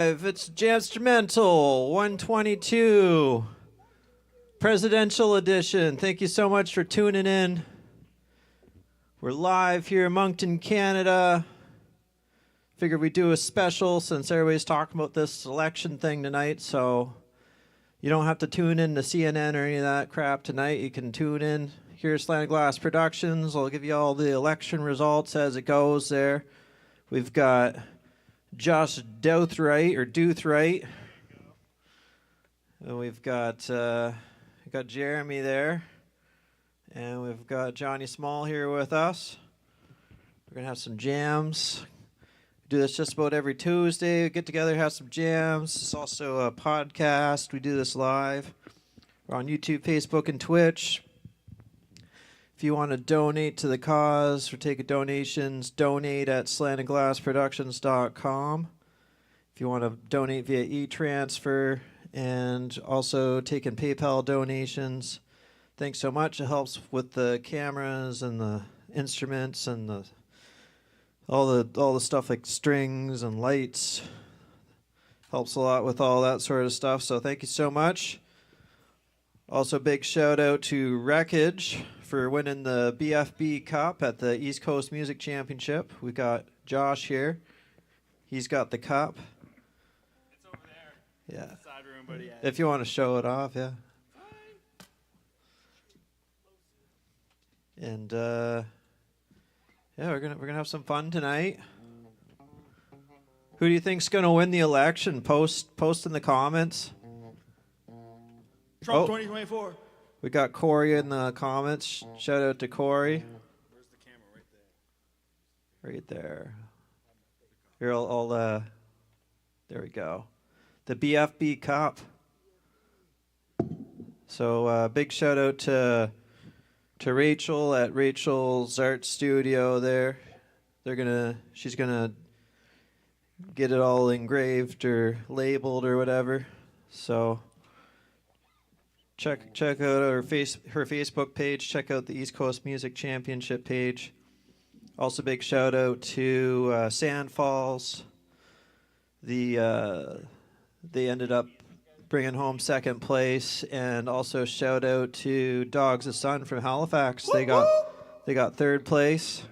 It's Jamstrumental 122 Presidential Edition. Thank you so much for tuning in. We're live here in Moncton, Canada. Figured we'd do a special since everybody's talking about this election thing tonight, so you don't have to tune in to CNN or any of that crap tonight. You can tune in here at Slanted Glass Productions. I'll give you all the election results as it goes there. We've got Josh Douthright. And we've got Jeremy there. And we've got Johnny Small here with us. We're going to have some jams. We do this just about every Tuesday. We get together, have some jams. It's also a podcast. We do this live. We're on YouTube, Facebook, and Twitch. If you want to donate to the cause or take donations, donate at slantedglassproductions.com. If you want to donate via e-transfer and also taking PayPal donations, thanks so much. It helps with the cameras and the instruments and all the stuff like strings and lights. Helps a lot with all that sort of stuff. So thank you so much. Also, big shout out to Wreckage for winning the BFB Cup at the East Coast Music Championship. We got Josh here. He's got the cup. It's over there. Yeah. It's the side room, buddy. Yeah. If you want to show it off, yeah. And yeah, we're gonna have some fun tonight. Who do you think's gonna win the election? Post in the comments. Trump 2024. We got Corey in the comments. Shout out to Corey. Where's the camera? Right there. Right there. Here, I'll there we go. The BFB Cup. So big shout out to Rachel at Rachel's Art Studio there. She's gonna get it all engraved or labeled or whatever. So check out her Facebook page. Check out the East Coast Music Championship page. Also, big shout out to Sand Falls. They ended up bringing home second place, and also shout out to Dogs of Sun from Halifax. They got third place.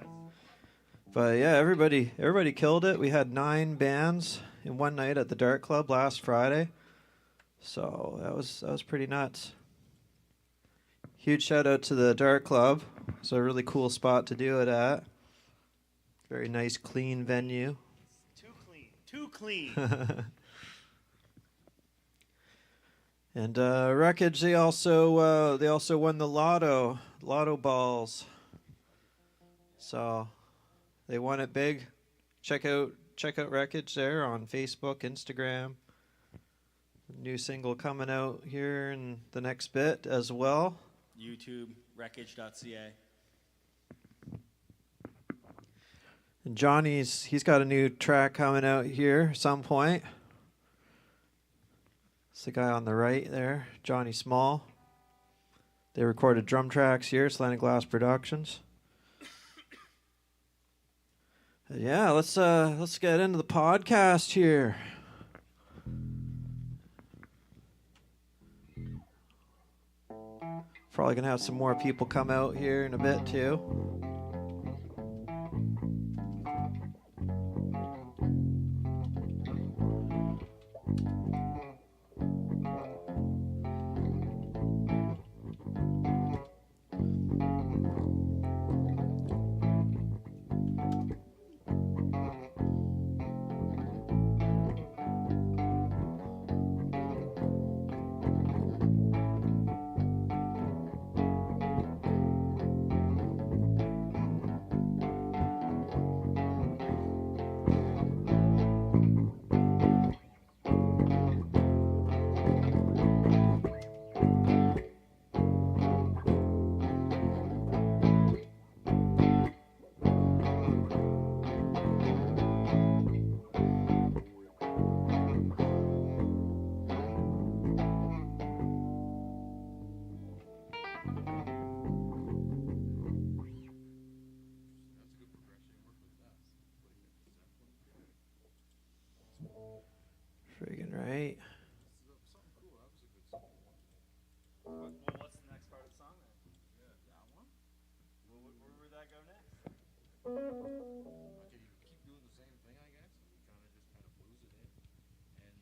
But yeah, everybody killed it. We had 9 bands in one night at the Dart Club last Friday. So that was pretty nuts. Huge shout out to the Dart Club. It's a really cool spot to do it at. Very nice, clean venue. Too clean. And Wreckage, they also won the lotto balls. So they won it big. Check out Wreckage there on Facebook, Instagram. New single coming out here in the next bit as well. YouTube, wreckage.ca. And he's got a new track coming out here at some point. It's the guy on the right there, Johnny Small. They recorded drum tracks here, Slanted Glass Productions. Yeah, let's get into the podcast here. Probably gonna have some more people come out here in a bit too. Friggin' right. Something cool. That was a good song. Well, what's the next part of the song then? Yeah. That one? Well, where would that go next? Okay, you keep doing the same thing, I guess, and we kind of blues it in, and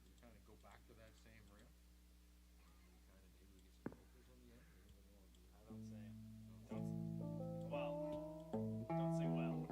we kind of go back to that same riff, and we kind of maybe we get some vocals on the end. Or what do you want to do? I don't say. No? Don't say well.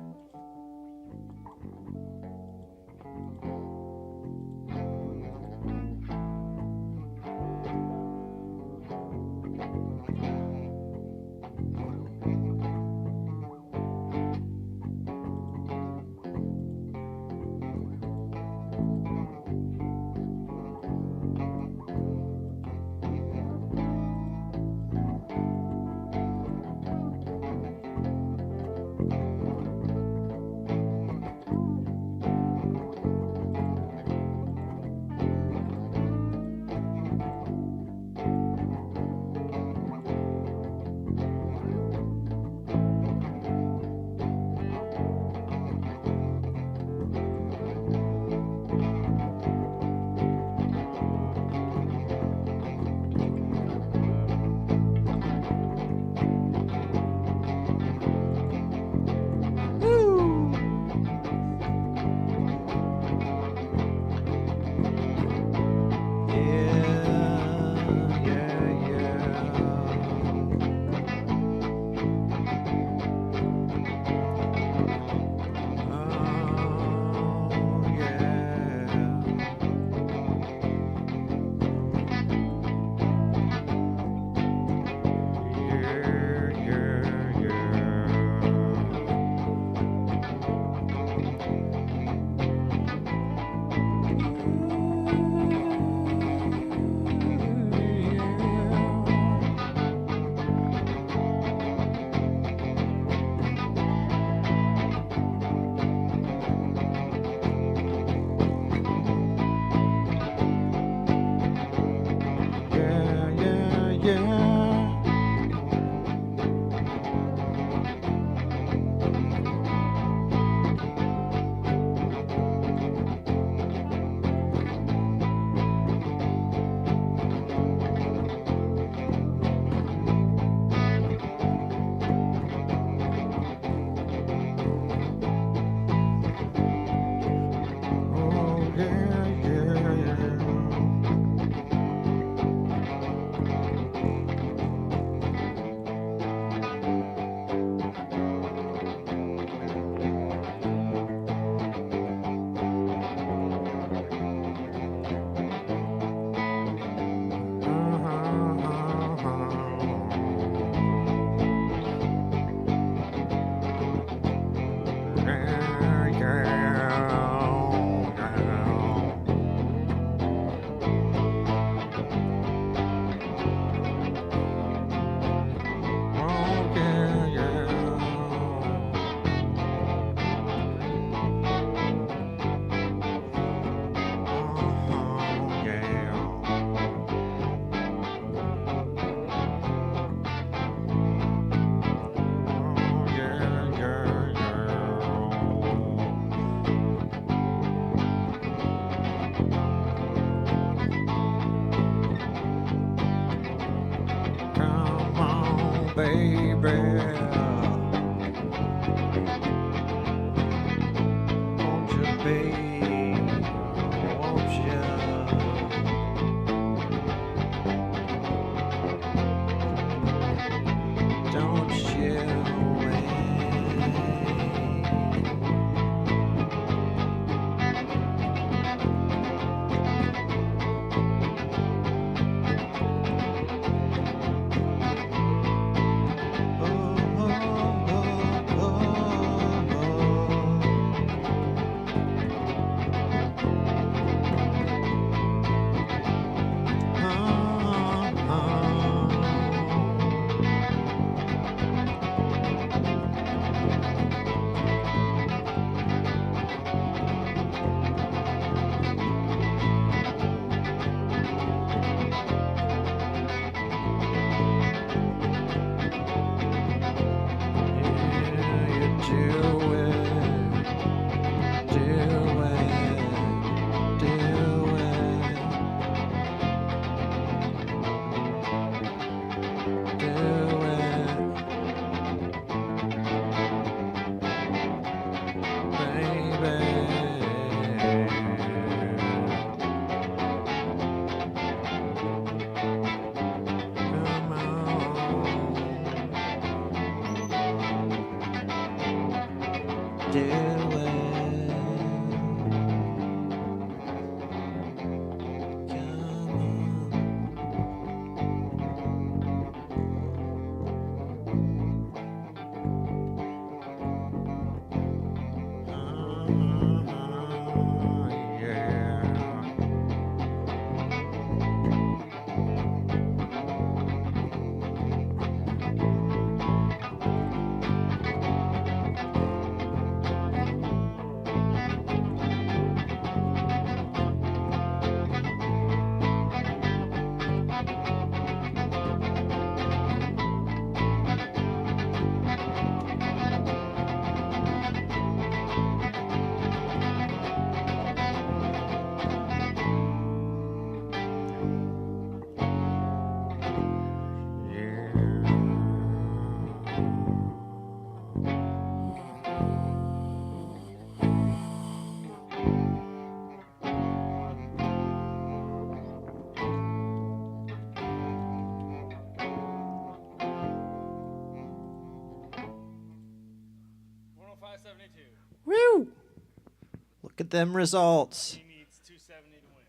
at them results. He needs 270 to win.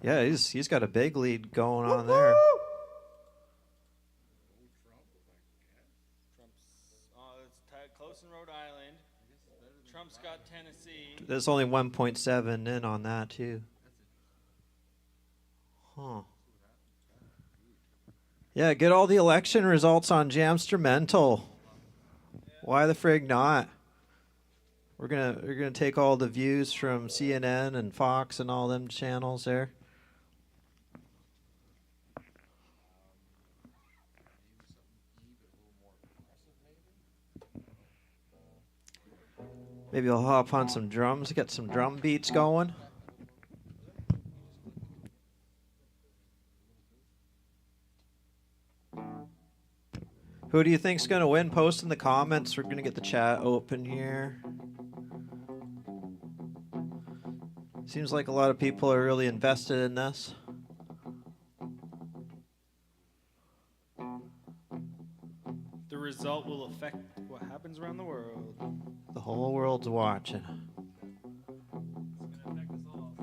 Yeah, he's got a big lead going on there. Trump's it's tied close in Rhode Island. Trump's got Tennessee. There's only 1.7 in on that too. Huh. Yeah, get all the election results on Jamstrumental. Why the frig not? We're gonna take all the views from CNN and Fox and all them channels there. Maybe I'll hop on some drums, get some drum beats going. Who do you think's going to win? Post in the comments. We're going to get the chat open here. Seems like a lot of people are really invested in this. The result will affect what happens around the world. The whole world's watching. It's going to affect us all.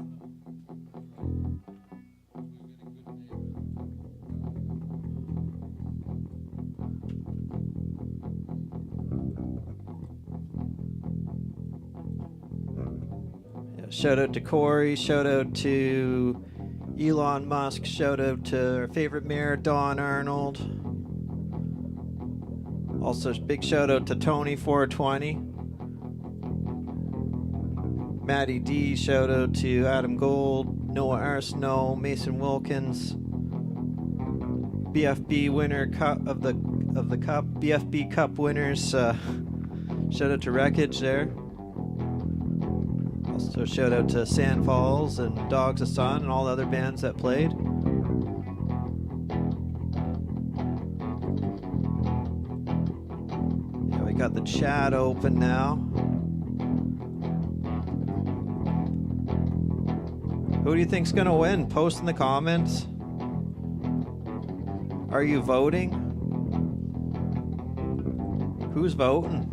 Yeah, shout out to Corey. Shout out to Elon Musk. Shout out to our favorite mayor, Don Arnold. Also, big shout out to Tony420. Matty D. Shout out to Adam Gold, Noah Arsenault, Mason Wilkins. BFB winner cup of the cup. BFB Cup winners. Shout out to Wreckage there. Also, shout out to Sand Falls and Dogs of Sun and all the other bands that played. Yeah, we got the chat open now. Who do you think's gonna win? Post in the comments. Are you voting? Who's voting?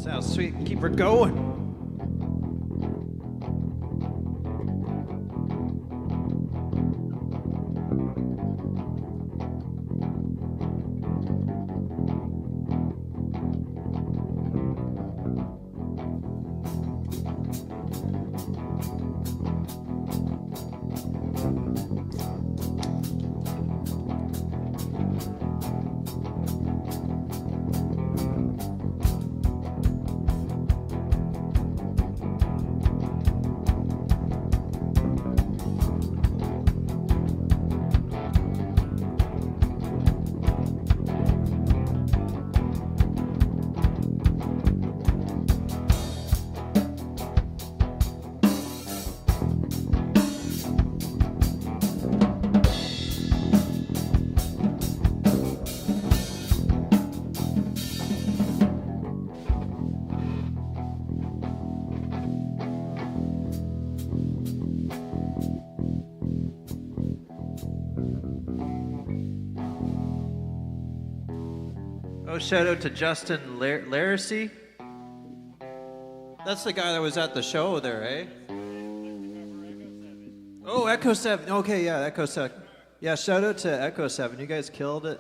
Sounds sweet. Keep her going. Oh, shout out to Justin Laracy. That's the guy that was at the show there, eh? Oh, Echo 7. Okay, yeah, Echo 7. Yeah, shout out to Echo 7. You guys killed it.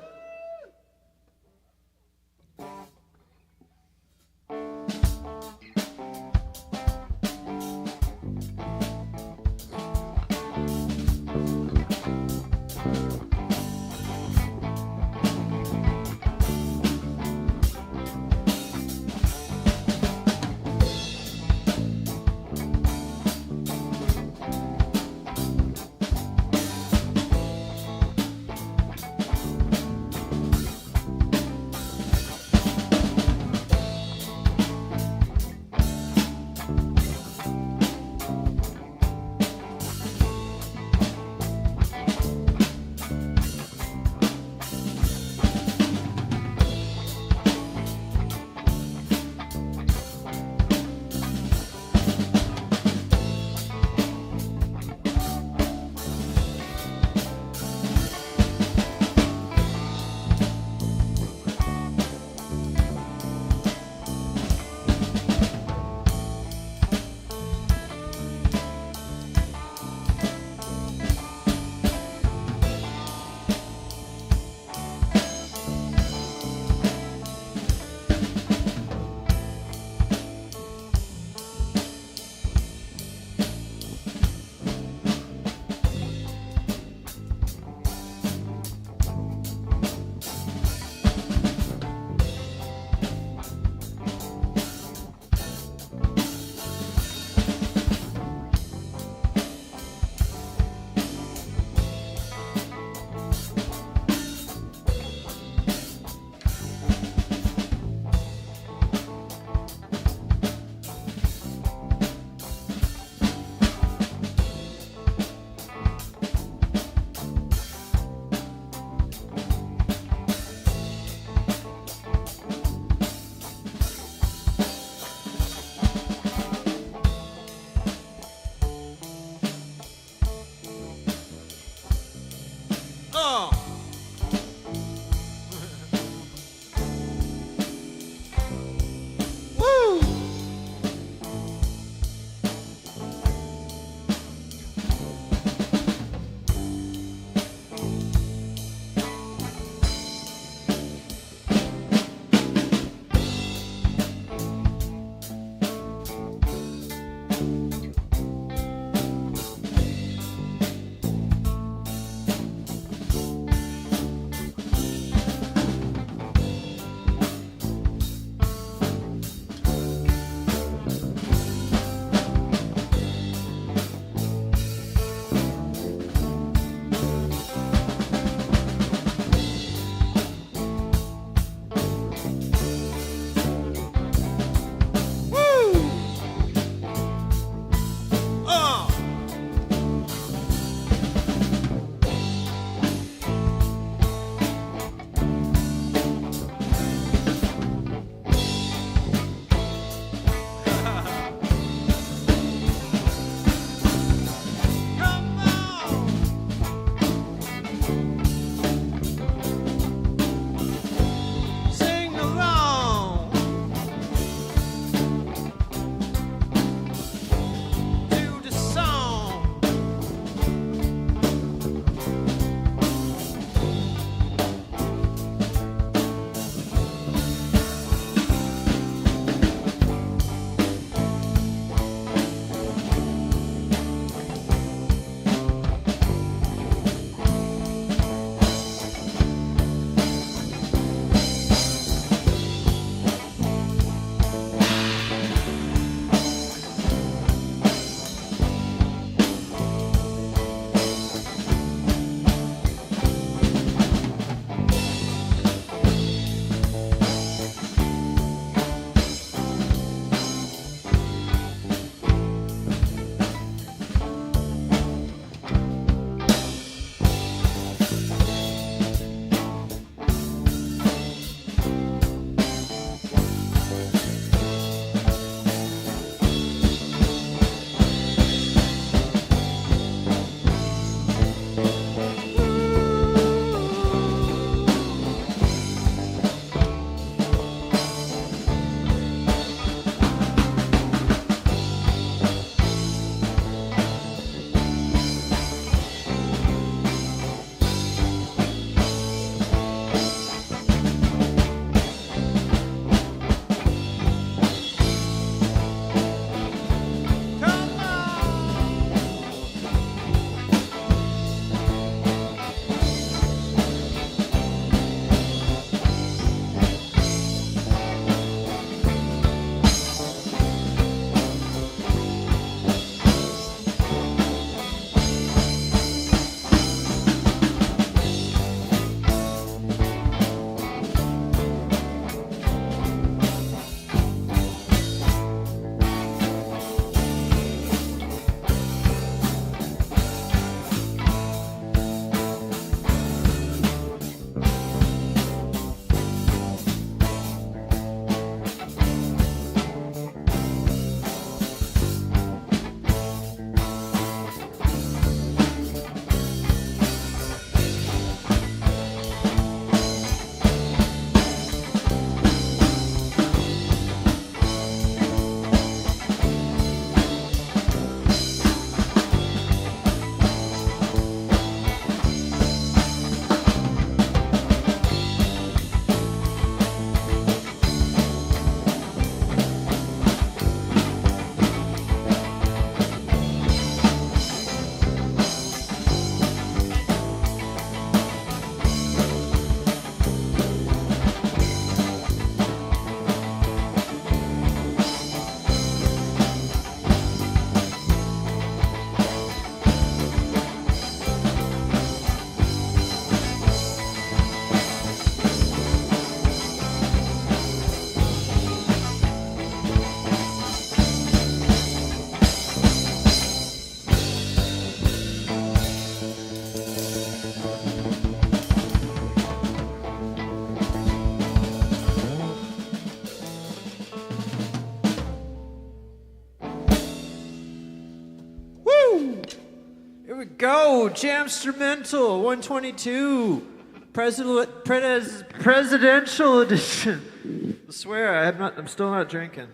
go. Jamstrumental 122. Presidential edition. I swear, I'm still not drinking.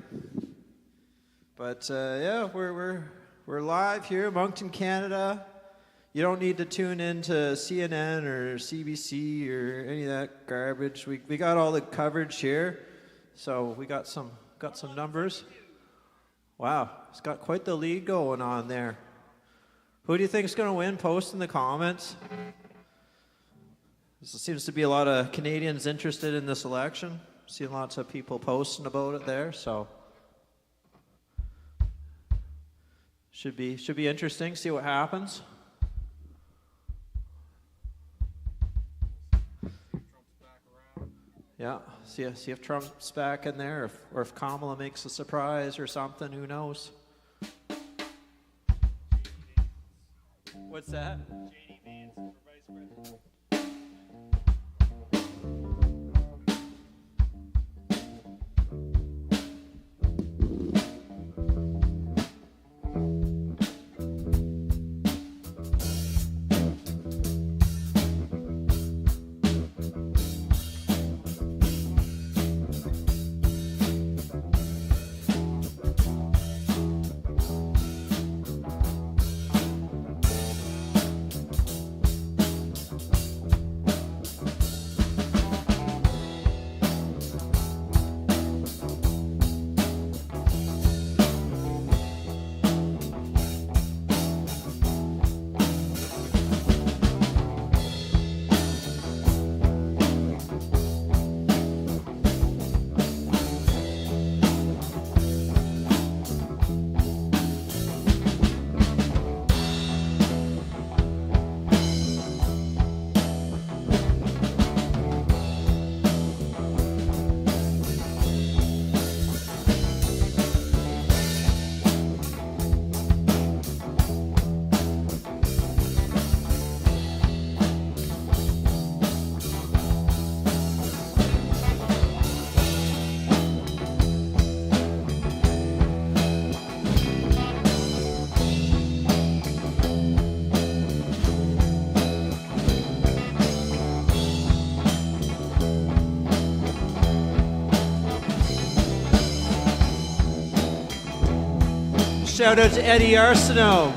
But yeah, we're live here, Moncton, Canada. You don't need to tune in to CNN or CBC or any of that garbage. We got all the coverage here, so we got some numbers. Wow, it's got quite the lead going on there. Who do you think's going to win? Post in the comments. There seems to be a lot of Canadians interested in this election. Seeing lots of people posting about it there, so should be interesting. See what happens. Yeah, see if Trump's back in there, or if Kamala makes a surprise or something. Who knows? What's that? JD Vance for vice president. Shout out to Eddie Arsenault.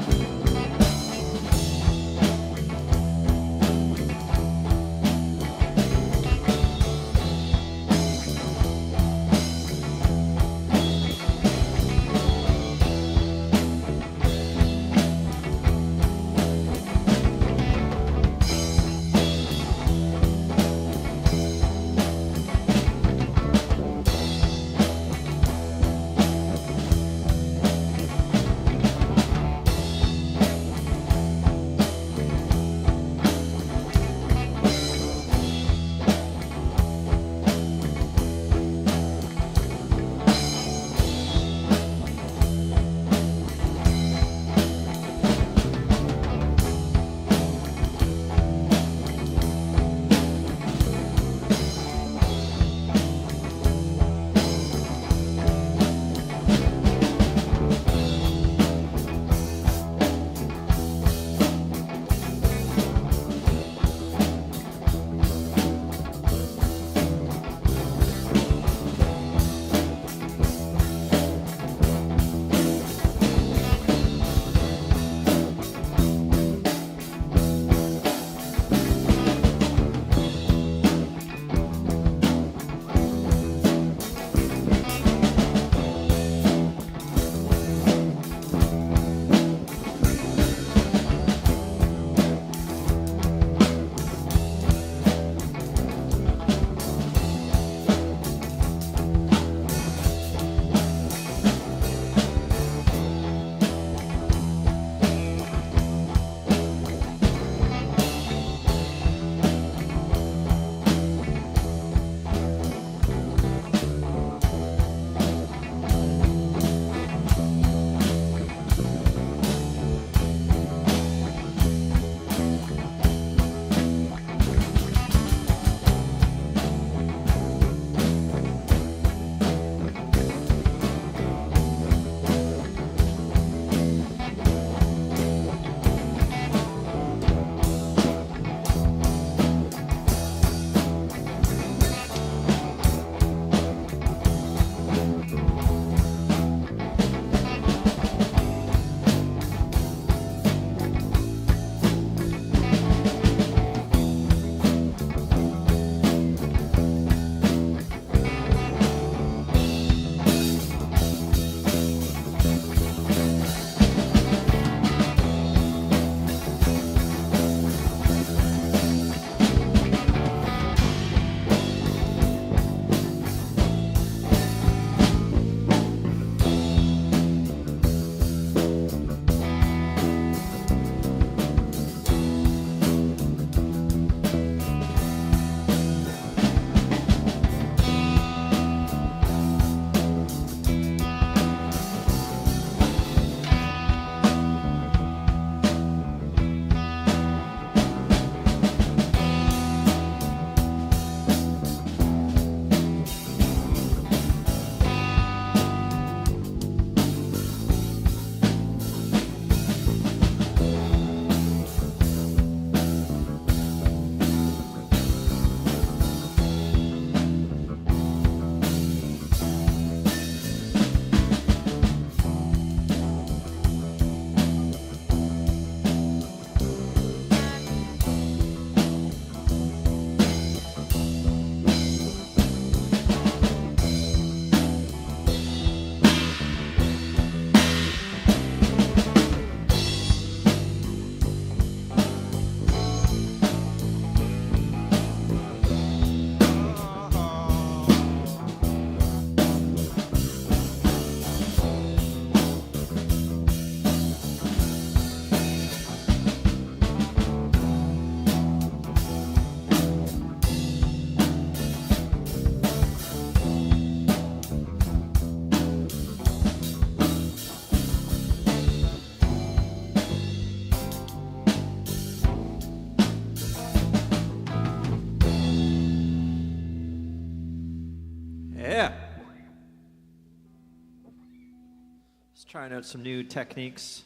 trying out some new techniques.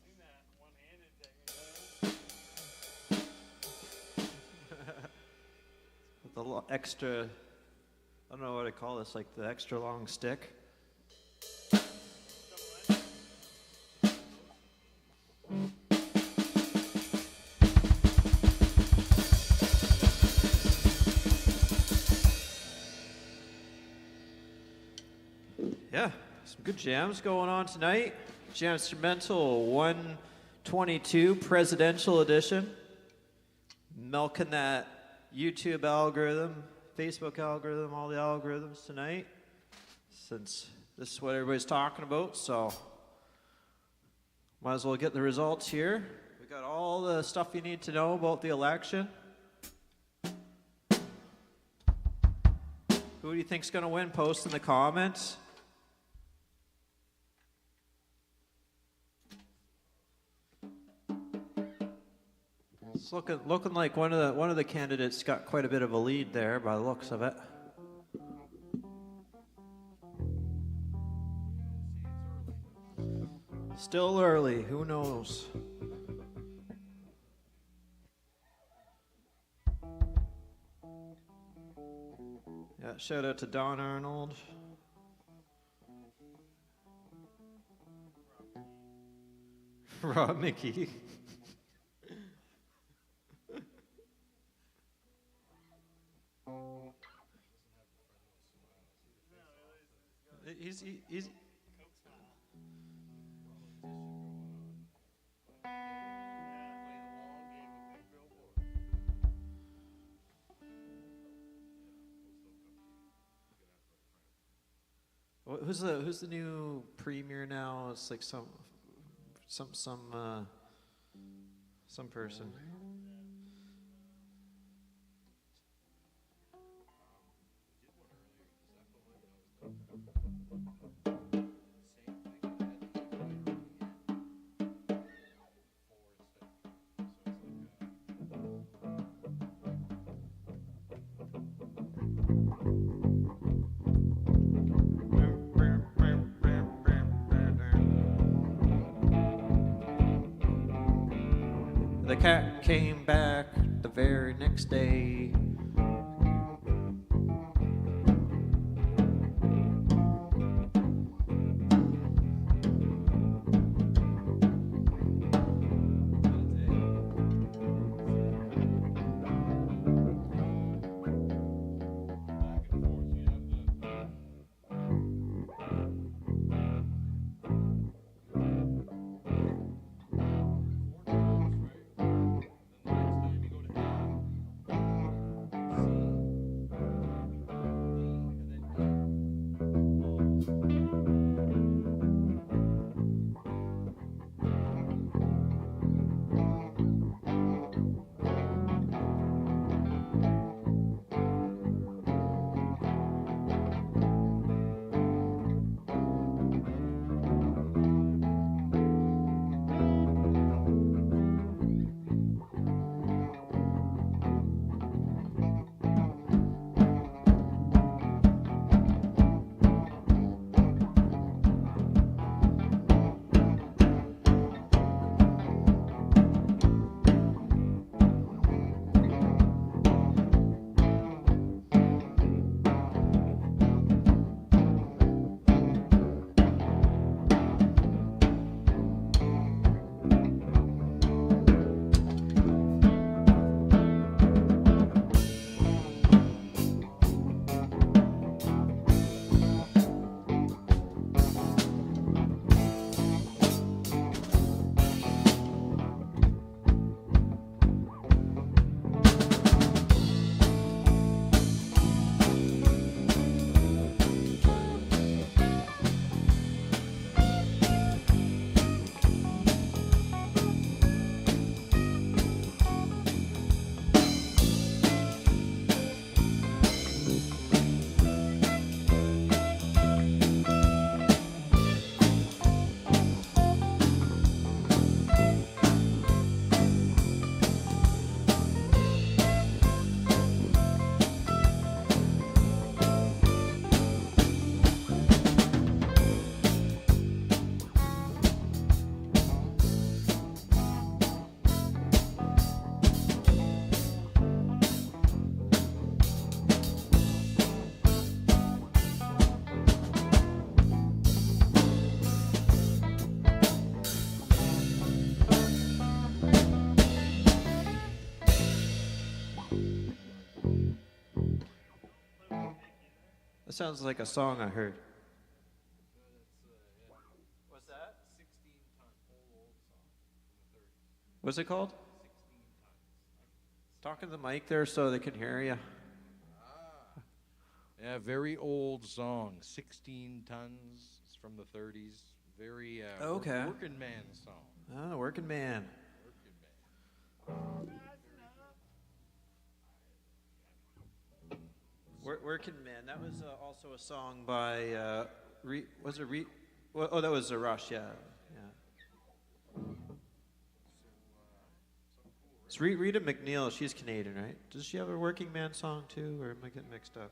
Seen that one-handed technique. With the extra, I don't know what to call this, like the extra long stick. Yeah, some good jams going on tonight. Jamstrumental 122 Presidential Edition. Milking that YouTube algorithm, Facebook algorithm, all the algorithms tonight. Since this is what everybody's talking about, so might as well get the results here. We got all the stuff you need to know about the election. Who do you think's gonna win? Post in the comments. It's looking like one of the candidates got quite a bit of a lead there by the looks of it. Still early, who knows? Yeah, shout out to Don Arnold. Rob Mickey. He's who's the new premier now? It's like some person. The cat came back the very next day. That sounds like a song I heard. What's that? 16-ton, old song from the 30s. What's it called? 16 tons. Talking to the mic there so they can hear you. Yeah, very old song. 16 tons. It's from the 30s. Very Okay. working man song. Oh, working man. Working man. Working man. That was also a song by was it Well, oh, that was Rush. Yeah, yeah. It's Rita McNeil. She's Canadian, right? Does she have a working man song too, or am I getting mixed up?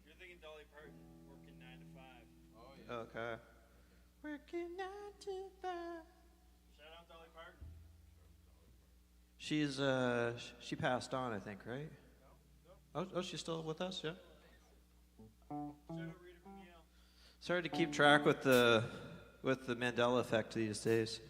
You're thinking Dolly Parton, working 9 to 5. Oh, yeah. Okay. Working 9 to 5. Shout out Dolly Parton. She's she passed on, I think, right? Oh, she's still with us, yeah. Shout out Rita McNeil. It's hard to keep track with the Mandela effect these days.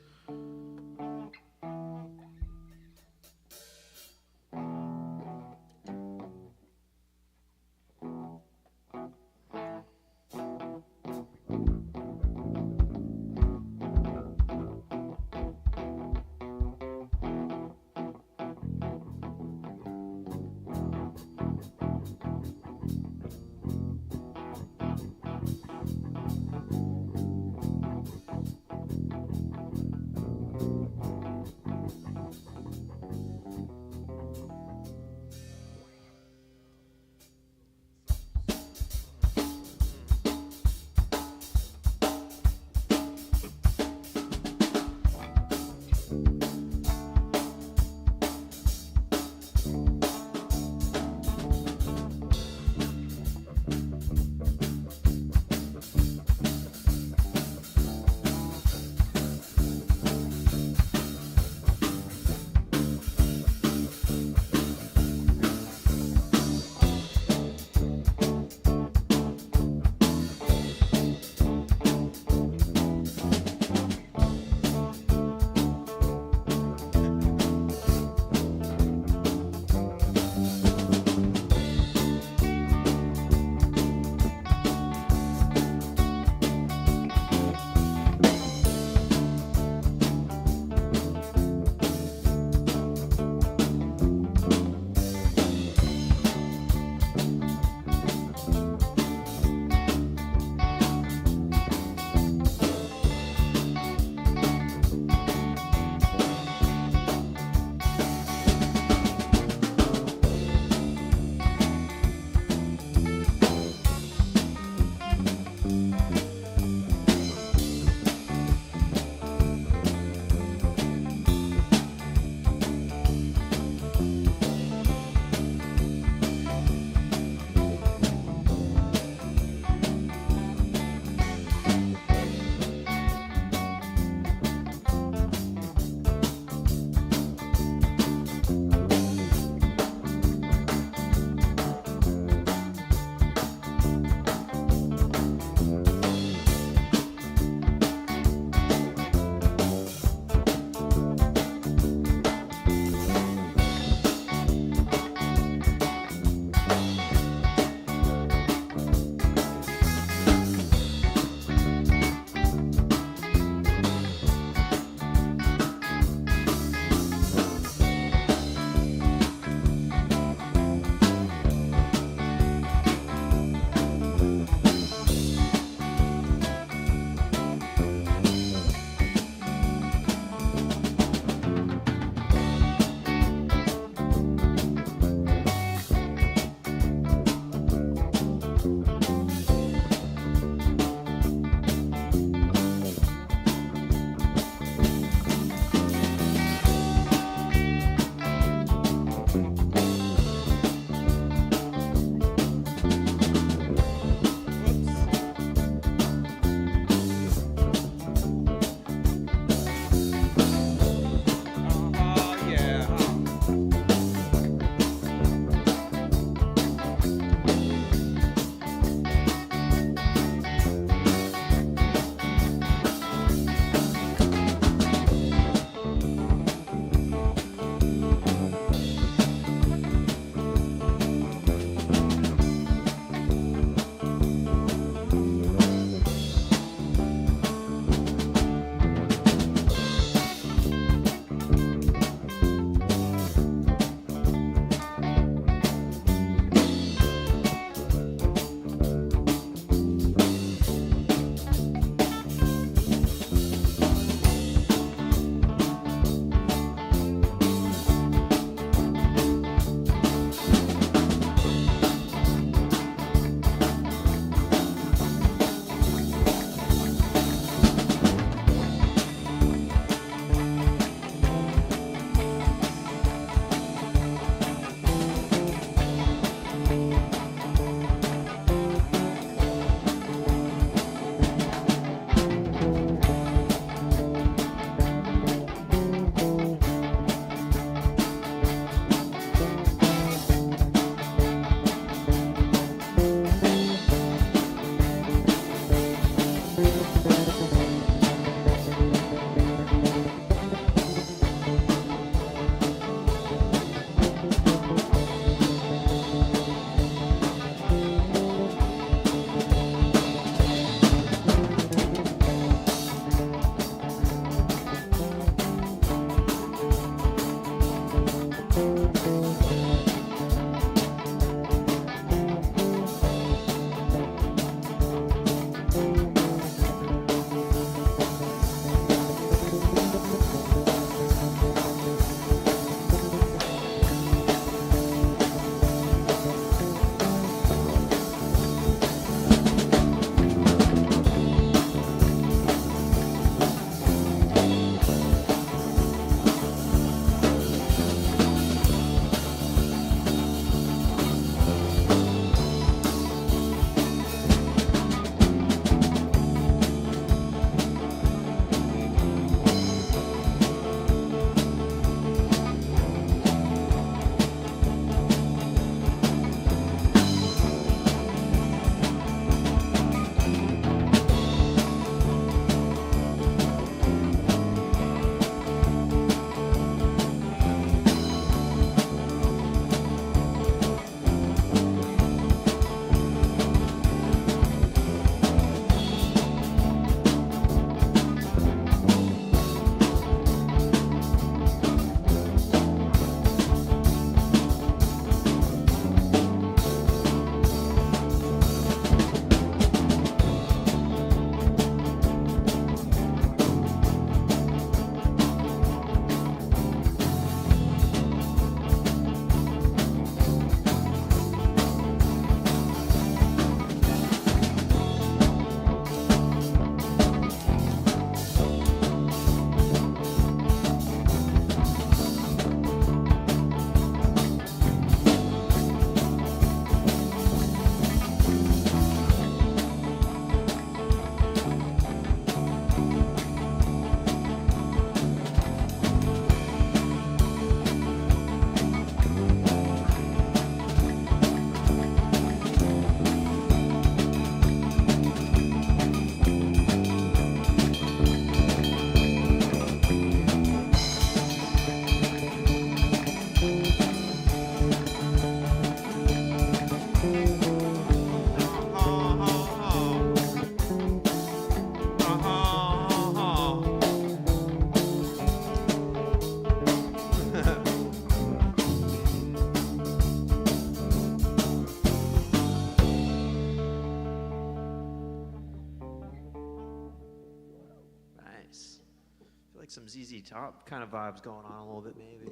like some ZZ Top kind of vibes going on a little bit, maybe.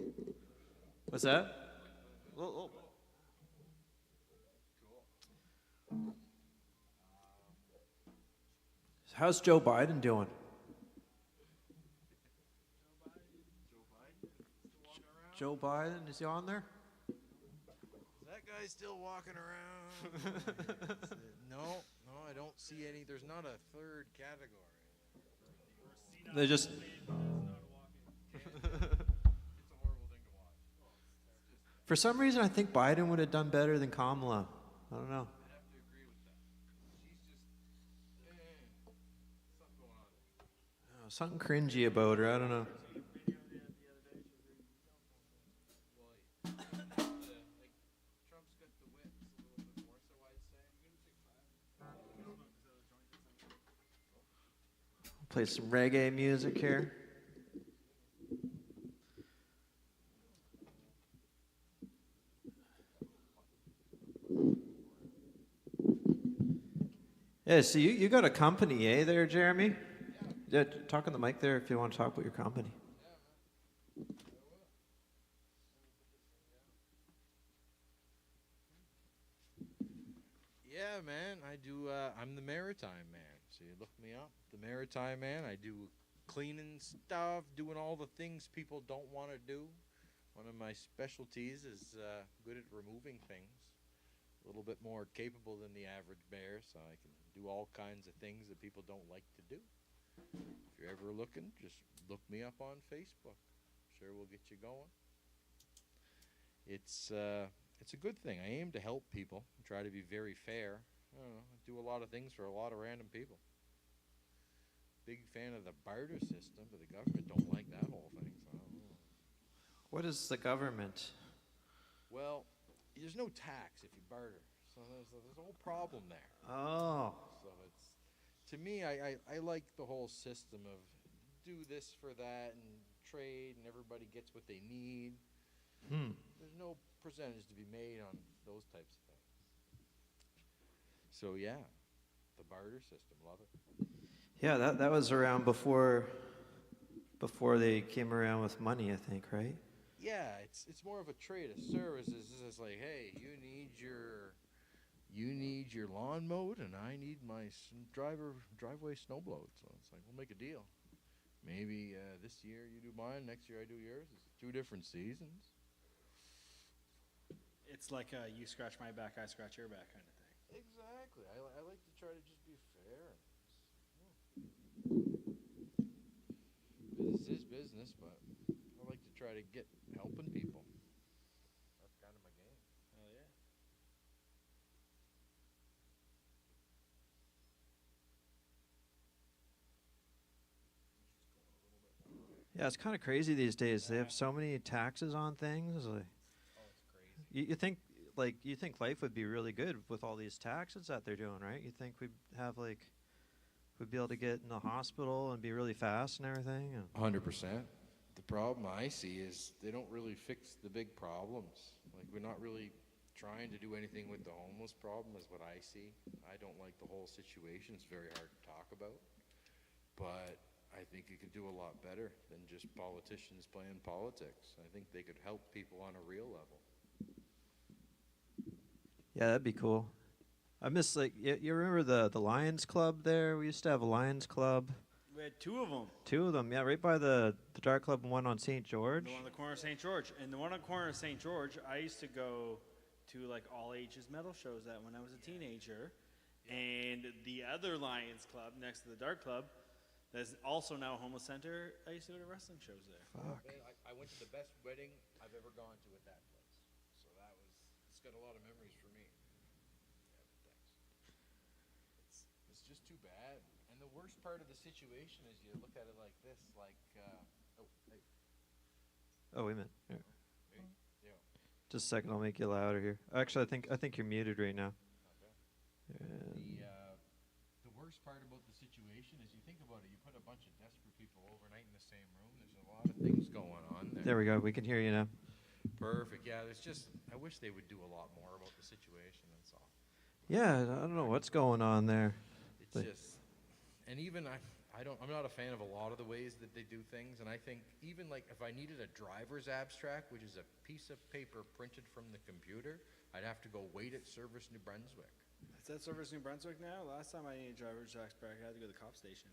What's that? A little bit. How's Joe Biden doing? Joe Biden, is he on there? That guy's still walking around. No, I don't see any. There's not a third category. They just. It's a horrible thing to watch. For some reason, I think Biden would have done better than Kamala. I don't know. I'd have to agree with that. She's just something going on. Something cringy about her. I don't know. Trump's got the whips a little bit more, so I'd say. Play some reggae music here. Yeah, so you got a company, eh, there, Jeremy? Yeah, talk on the mic there if you want to talk about your company. Yeah, man, I do. I'm the Maritime Man. So you look me up, the Maritime Man. I do cleaning stuff, doing all the things people don't want to do. One of my specialties is good at removing things. A little bit more capable than the average bear, so I can do all kinds of things that people don't like to do. If you're ever looking, just look me up on Facebook. Sure, we'll get you going. It's a good thing. I aim to help people, try to be very fair. I don't know, I do a lot of things for a lot of random people. Big fan of the barter system, but the government don't like that whole thing, so I don't know. What is the government? Well, there's no tax if you barter, so there's a whole problem there. Oh. So it's, to me, I like the whole system of do this for that and trade and everybody gets what they need. There's no percentage to be made on those types of things. So yeah, the barter system, love it. Yeah, that was around before they came around with money, I think, right? Yeah, it's more of a trade of services. It's like, hey, you need your lawn mowed, and I need my driveway snow blowed. So it's like, we'll make a deal. Maybe this year you do mine, next year I do yours. It's 2 different seasons. It's like a you scratch my back, I scratch your back kind of thing. Exactly. I like to try to just be fair. Business is business, but I like to try to get helping people. That's kind of my game. Hell yeah. Yeah, it's kind of crazy these days. They have so many taxes on things. Like, Oh, it's crazy. you think life would be really good with all these taxes that they're doing, right? You think we'd be able to get in the hospital and be really fast and everything. And 100%. The problem I see is they don't really fix the big problems. Like, we're not really trying to do anything with the homeless problem is what I see. I don't like the whole situation. It's very hard to talk about. But I think it could do a lot better than just politicians playing politics. I think they could help people on a real level. yeah, that'd be cool. I miss you remember the Lions Club there? We used to have a Lions Club. We had 2 of them. 2 of them, yeah, right by the Dart Club and one on St. George. The one on the corner of St. George. And the one on the corner of St. George, I used to go to like all ages metal shows that when I was a teenager. And the other Lions Club next to the Dart Club, that's also now a homeless center, I used to go to wrestling shows there. Fuck. I went to the best wedding I've ever gone to at that place. So it's got a lot of memories for me. Yeah, but thanks. It's just too bad. And the worst part of the situation is you look at it like this, like, oh, hey, Oh, wait a minute. Here. yeah, Just a second, I'll make you louder here. Actually, I think you're muted right now. okay. Yeah. The worst part about the situation is you think about it, you put a bunch of desperate people overnight in the same room, there's a lot of things going on there. There we go. We can hear you now. Perfect, yeah, I wish they would do a lot more about the situation, that's all. Yeah, I don't know what's going on there. It's Like- just, and even I'm not a fan of a lot of the ways that they do things, and I think even like if I needed a driver's abstract, which is a piece of paper printed from the computer, I'd have to go wait at Service New Brunswick. Is that Service New Brunswick now? Last time I needed a driver's abstract, I had to go to the cop station.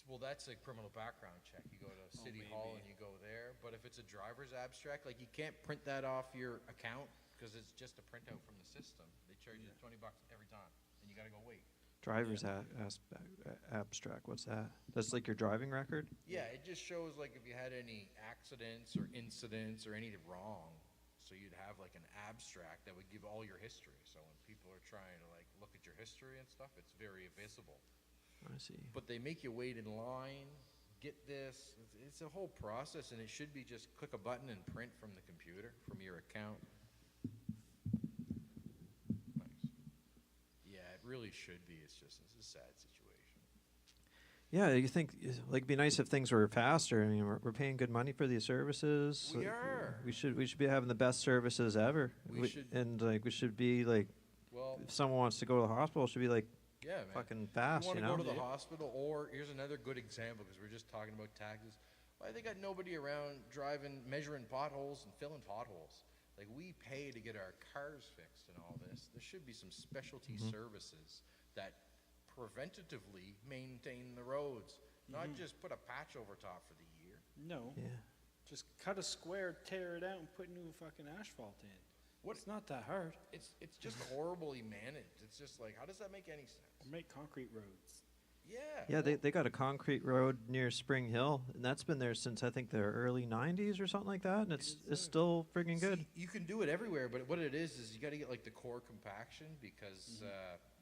Well, that's a criminal background check. You go to City Hall and maybe. you go there. But if it's a driver's abstract, like you can't print that off your account because it's just a printout from the system. They charge you $20 every time, and you got to go wait. Driver's abstract. What's that? That's like your driving record. Yeah, it just shows like if you had any accidents or incidents or anything wrong. So you'd have like an abstract that would give all your history. So when people are trying to like look at your history and stuff, it's very visible. I see. But they make you wait in line, get this. It's a whole process, and it should be just click a button and print from the computer, from your account. Nice. Yeah, it really should be. It's a sad situation. Yeah, you think like it'd be nice if things were faster. I mean, we're paying good money for these services. We are. We should be having the best services ever. We should. And like we should be like, Well, if someone wants to go to the hospital, it should be like yeah, man. fucking fast. You want You to know. go to the hospital, or here's another good example because we're just talking about taxes. Why they got nobody around driving, measuring potholes and filling potholes? Like we pay to get our cars fixed and all this. There should be some specialty services that preventatively maintain the roads, not just put a patch over top for the year. No. Yeah. Just cut a square, tear it out, and put new fucking asphalt in. It's not that hard. It's just horribly managed. It's just like, how does that make any sense? Or make concrete roads. Yeah. Yeah, well, they got a concrete road near Spring Hill, and that's been there since I think the early '90s or something like that, and it's still friggin' good. See, you can do it everywhere, but what it is you got to get like the core compaction because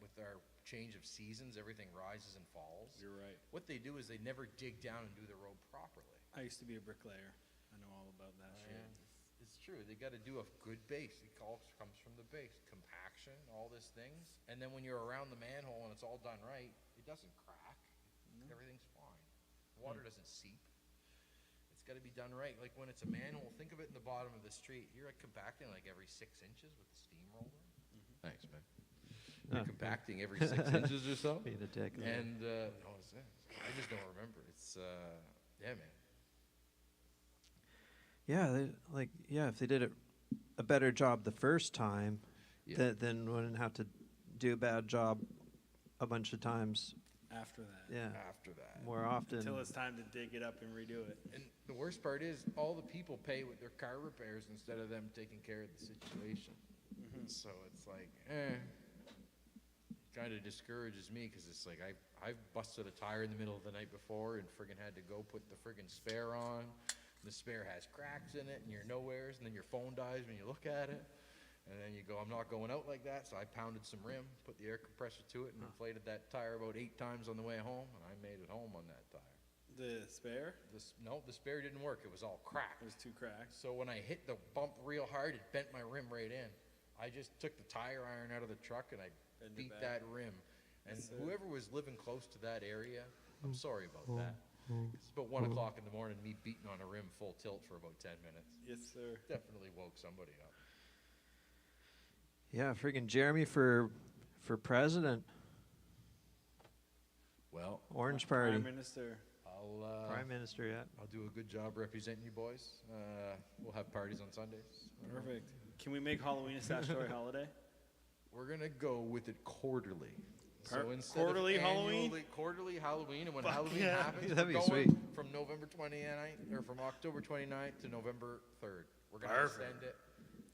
with our change of seasons, everything rises and falls. You're right. What they do is they never dig down and do the road properly. I used to be a bricklayer. I know all about that shit. It's true. They got to do a good base. It all comes from the base, compaction, all these things, and then when you're around the manhole and it's all done right, it doesn't crack. Everything's fine. Water doesn't seep. It's got to be done right. Like when it's a manhole, think of it in the bottom of the street. You're like compacting like every 6 inches with the steamroller. Thanks, man. You're compacting every 6 inches or so. Being a dick. And no, I just don't remember. It's yeah, man. Yeah, if they did a better job the first time, Yeah. then wouldn't have to do a bad job a bunch of times. After that. Yeah, After that. more often. Until it's time to dig it up and redo it. And the worst part is all the people pay with their car repairs instead of them taking care of the situation. So it's like, kind of discourages me because it's like I've busted a tire in the middle of the night before and friggin' had to go put the friggin' spare on. The spare has cracks in it and you're nowheres, and then your phone dies when you look at it. And then you go, I'm not going out like that, so I pounded some rim, put the air compressor to it, and inflated that tire about 8 times on the way home, and I made it home on that tire. The spare? No, the spare didn't work. It was all cracked. There's 2 cracks. So when I hit the bump real hard, it bent my rim right in. I just took the tire iron out of the truck and I Bend it beat back. that rim. And Yes, sir. whoever was living close to that area, I'm sorry about that. It's about 1 o'clock in the morning, me beating on a rim full tilt for about 10 minutes. Yes, sir. Definitely woke somebody up. Yeah, friggin' Jeremy for president. Well, Orange Party. Prime Minister. Prime Minister, yeah. I'll do a good job representing you boys. We'll have parties on Sundays. Perfect. Can we make Halloween a statutory holiday? We're gonna go with it quarterly. Quarterly Halloween? Quarterly Halloween, and when Fuck Halloween yeah. happens, That'd we're be going sweet. from November 29th, or from October 29th to November 3rd. We're gonna Perfect. extend it.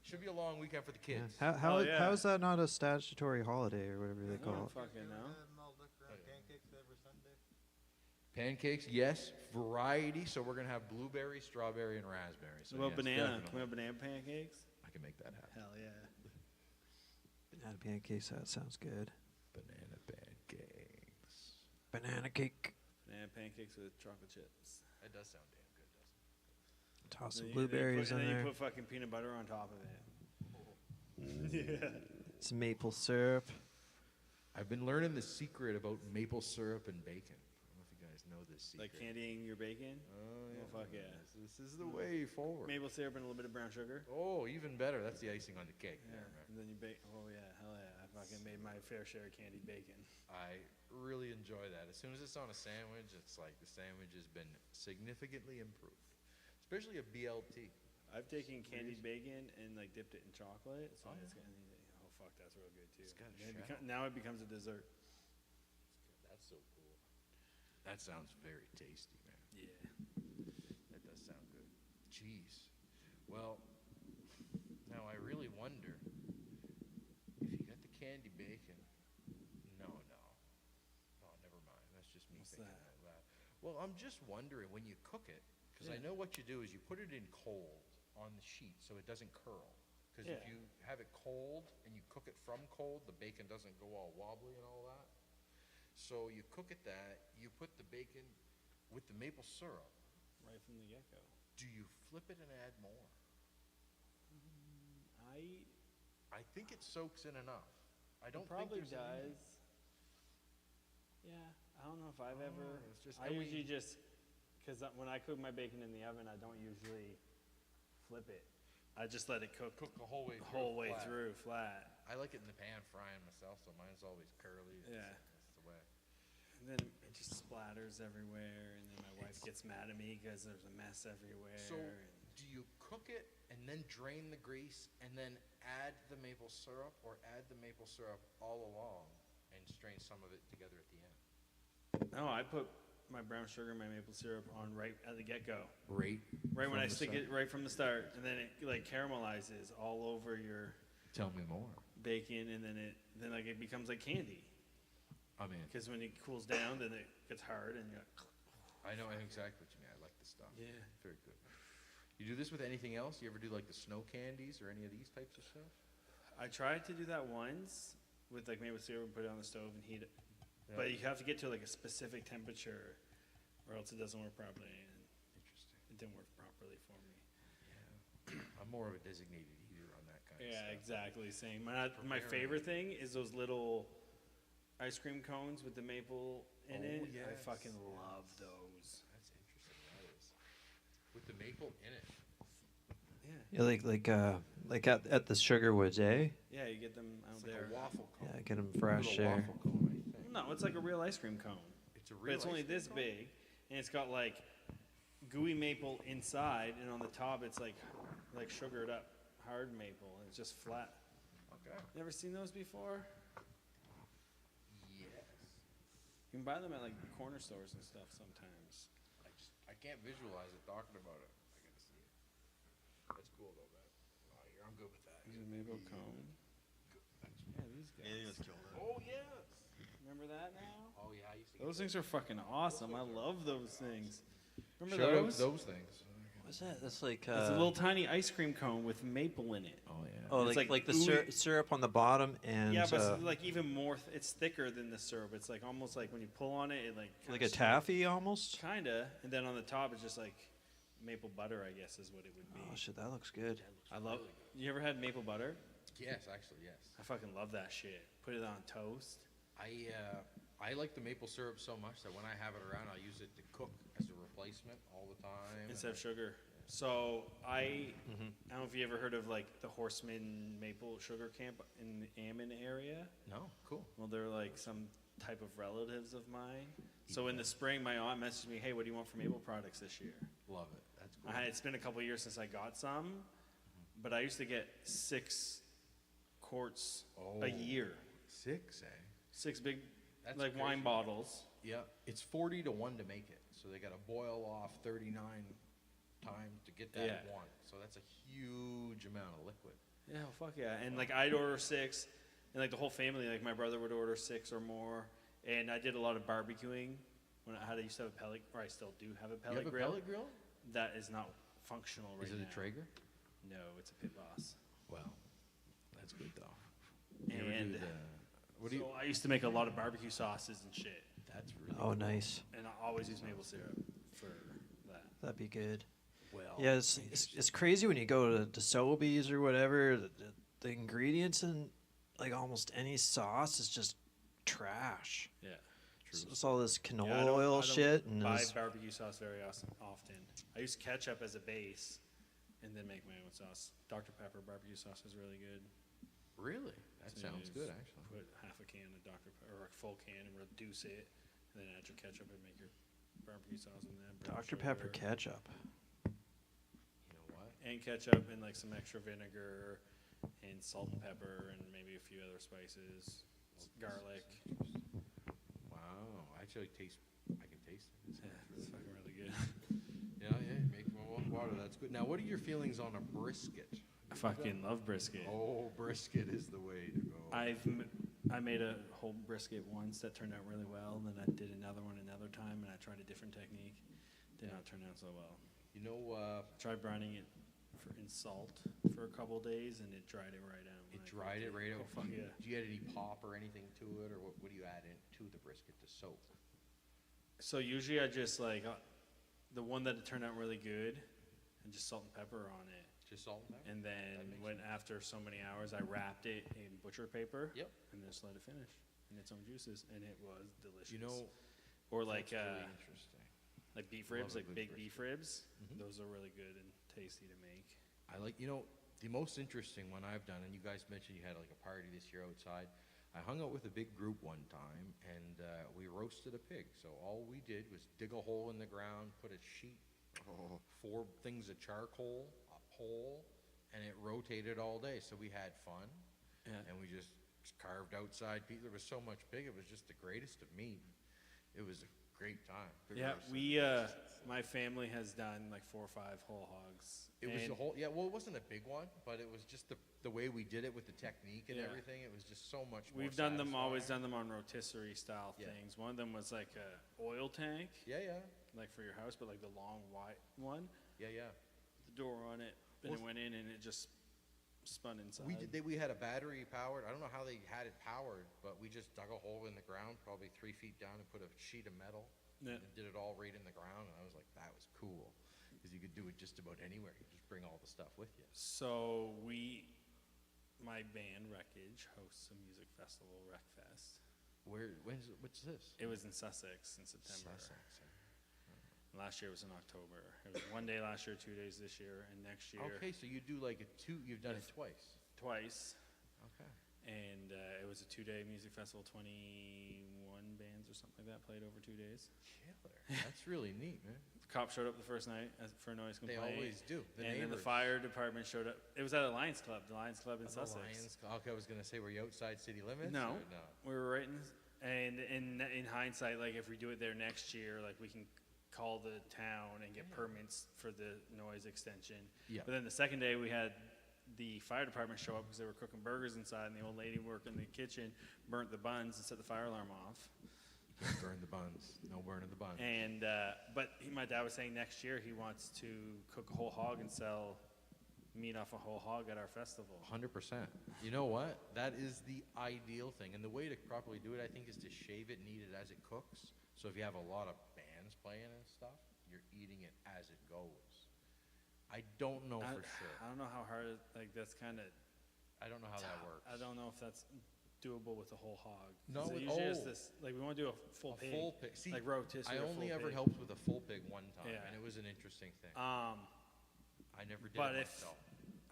Should be a long weekend for the Yeah. kids. How yeah. how is that not a statutory holiday or whatever they I call don't it? fucking know. Pancakes, yes. Variety, so we're gonna have blueberry, strawberry, and raspberry. So What about yes, banana? definitely. Can we have banana pancakes? I can make that happen. Hell yeah. Banana pancakes, that sounds good. Banana pancakes. Banana cake. Banana pancakes with chocolate chips. That does sound damn good, doesn't it? Toss some Then blueberries and in then there. you put fucking peanut butter on top of it. Yeah. Some maple syrup. I've been learning the secret about maple syrup and bacon. I don't know if you guys know this secret. Like candying your bacon. Oh, yeah. fuck yeah. This is the way forward. Maple syrup and a little bit of brown sugar. Oh, even better. That's the icing on the cake. Yeah. There, man. And then you bake. Oh yeah, hell yeah. fucking made my fair share of candied bacon. I really enjoy that. As soon as it's on a sandwich, it's like the sandwich has been significantly improved, especially a BLT. I've taken candied bacon and like dipped it in chocolate, so Oh, it's yeah. got, oh fuck, that's real good too. It's got a Then shell. now it becomes a dessert. That's so cool. That sounds very tasty, man. Yeah. That does sound good. Jeez. Well, now I really wonder if you got the candy bacon. No. Oh, never mind. That's just me What's thinking that? out loud. Well, I'm just wondering when you cook it, because I Yeah. know what you do is you put it in cold on the sheet so it doesn't curl. Because if Yeah. you have it cold and you cook it from cold, the bacon doesn't go all wobbly and all that. So you cook it that, you put the bacon with the maple syrup. Right from the get go. Do you flip it and add more? I think it soaks in enough. I don't It probably think there's any- does. Yeah, I don't know if I've Oh, ever. it's just- I and we- usually just, because when I cook my bacon in the oven, I don't usually flip it. I just let it cook Cook the whole way the through. whole way flat. through flat. I like it in the pan frying myself, so mine's always curly. Yeah. That's the way. And then it just splatters everywhere, and then my wife gets mad at me because there's a mess everywhere. So and do you cook it and then drain the grease and then add the maple syrup, or add the maple syrup all along and strain some of it together at the end? no, I put my brown sugar and my maple syrup on right at the get go. Right. Right when I stick it right from the start, and then it like caramelizes all over your Tell me more. bacon, and then it becomes like candy. I mean, Because when it cools down, then it gets hard, and I know exactly what you mean. I like the stuff. yeah. Very good. You do this with anything else? You ever do like the snow candies or any of these types of stuff? I tried to do that once with like maple syrup and put it on the stove and heat it, but you have to get to like a specific temperature, or else it doesn't work properly, and Interesting. it didn't work properly for me. Yeah. I'm more of a designated eater on that kind of Yeah, stuff. exactly. Same. My Preparing. favorite thing is those little ice cream cones with the maple in Oh, it. I yes, fucking love yes. those. That's interesting. That is. With the maple in it. Yeah. Yeah, like at the Sugar Woods, eh? Yeah, you get them out It's there. like a waffle cone. Yeah, get them fresh Little there. waffle cone, I think. No, it's like a real ice cream cone. It's a But real it's only ice cream this cone? big, and it's got like gooey maple inside, and on the top it's like sugared up hard maple, and it's just flat. Okay. Never seen those before? Yes. You can buy them at like corner stores and stuff sometimes. I can't visualize it talking about it. I gotta see it. That's cool though, man. I'm good with that. These are maple cone. Yeah, these guys. Oh yes. Remember that now? Oh yeah, I used to. Those things are fucking awesome. I love those things. Remember Shout out those? to those things. What's that? That's like It's a little tiny ice cream cone with maple in it. Oh yeah. oh, it's like like the ooey- syrup on the bottom and Yeah, but it's like even more. It's thicker than the syrup. It's like almost like when you pull on it, it like like a taffy almost. Kinda, and then on the top it's just like maple butter. I guess is what it would be. Oh shit, that looks good. I love. You ever had maple butter? Yes, actually yes. I fucking love that shit. Put it on toast. I like the maple syrup so much that when I have it around, I'll use it to cook as a replacement all the time. Instead of sugar. So I Mm-hmm. don't know if you ever heard of like the Horseman Maple Sugar Camp in the Ammon area. No, cool. Well, they're like some type of relatives of mine. So in the spring, my aunt messaged me, "Hey, what do you want for maple products this year?" Love it. That's cool. It's been a couple years since I got some, but I used to get 6 quarts a year. 6, eh? 6 big, That's like wine crazy. bottles. Yeah, it's 40 to 1 to make it. So they got to boil off 39 times to get that Yeah. one. So that's a huge amount of liquid. Yeah, well, fuck yeah. And like I'd order 6, and like the whole family, like my brother would order 6 or more. And I did a lot of barbecuing when I used to have a pellet, or I still do have a You pellet have grill. a pellet grill? That is not functional right Is it now. a Traeger? No, it's a Pit Boss. Well, that's good though. You ever And do the, what do you? so I used to make a lot of barbecue sauces and shit, That's really Oh, nice. and I always use maple syrup for that. That'd be good. well. Yeah, it's crazy when you go to Sobeys or whatever. The ingredients in like almost any sauce is just trash. Yeah. It's all this Yeah, canola oil shit and buy this, barbecue sauce very often. I use ketchup as a base, and then make my own sauce. Dr Pepper barbecue sauce is really good. Really? That So sounds you good, just actually. Put half a can of or a full can and reduce it, and then add your ketchup and make your barbecue sauce in that. brown Dr. Pepper sugar, ketchup. You know what? and ketchup and like some extra vinegar and salt and pepper and maybe a few other spices, garlic. Wow. Actually, I can taste it. It Yeah, sounds it's really fucking really good. Yeah, yeah. Make my mouth water. That's good. Now, what are your feelings on a brisket? I fucking love brisket. Oh, brisket is the way to go. I made a whole brisket once that turned out really well, and then I did another one another time, and I tried a different technique. Did not turn out so well. You know, Tried brining it in salt for a couple days, and it dried it right out. it dried it right out. Oh, fuck yeah. Do you add any pop or anything to it, or what do you add to the brisket to soak? So usually I just like the one that turned out really good, and just salt and pepper on it. Just salt and pepper? And then when after so many hours, I wrapped it in butcher paper. Yep. And just let it finish in its own juices, and it was delicious. You know, or like that's really interesting. like beef Love ribs, a like good big brisket. beef ribs. Mhm. Those are really good and tasty to make. I like, the most interesting one I've done, and you guys mentioned you had like a party this year outside. I hung out with a big group one time, and we roasted a pig. So all we did was dig a hole in the ground, put a sheet, 4 things of charcoal, a pole, and it rotated all day. So we had fun, and we just carved outside. It was so much pig. It was just the greatest of meat. It was a great time. Yeah, my family has done like 4 or 5 whole hogs. It was a whole, well, it wasn't a big one, but it was just the way we did it with the technique and Yeah. everything. It was just so much more We've done them, always satisfying. done them on rotisserie style Yeah. things. One of them was like a oil tank, Yeah. like for your house, but like the long white one. Yeah. The door on it, and Well, it went in and it just spun inside. We had a battery powered. I don't know how they had it powered, but we just dug a hole in the ground, probably 3 feet down, and put a sheet of metal. Yeah. And did it all right in the ground, and I was like, that was cool, because you could do it just about anywhere. You just bring all the stuff with you. So my band Wreckage hosts a music festival, Wreckfest. What's this? It was in Sussex in September. Sussex. Last year was in October. It was 1 day last year, 2 days this year, and next year Okay, so you do like you've done it twice. twice. Okay. And it was a 2-day music festival. 21 bands or something like that played over 2 days. Killer. That's really neat, man. The cops showed up the first night for a noise They complaint. always do. And then the neighbors. fire department showed up. It was at the Lions Club in The Sussex. Lions. Okay, I was gonna say, were you outside city limits? No. or no? We were right and in hindsight, like if we do it there next year, like we can call the town and get permits for the noise extension. Yeah. But then the second day we had the fire department show up because they were cooking burgers inside, and the old lady working in the kitchen burnt the buns and set the fire alarm off. You can't burn the buns. No burning the buns. And my dad was saying next year he wants to cook a whole hog and sell meat off a whole hog at our festival. 100%. You know what? That is the ideal thing. And the way to properly do it, I think, is to shave it and eat it as it cooks. So if you have a lot of bands playing and stuff, you're eating it as it goes. I don't know for sure. I don't know how hard. Like that's kind of. I don't know how that works. I don't know if that's doable with the whole hog. No, 'Cause it usually has this. Like we want to do a full pig. Full pig. See, like rotisserie. I or only full ever pig. helped with a full pig one time, Yeah. and it was an interesting thing. I never did But it if myself.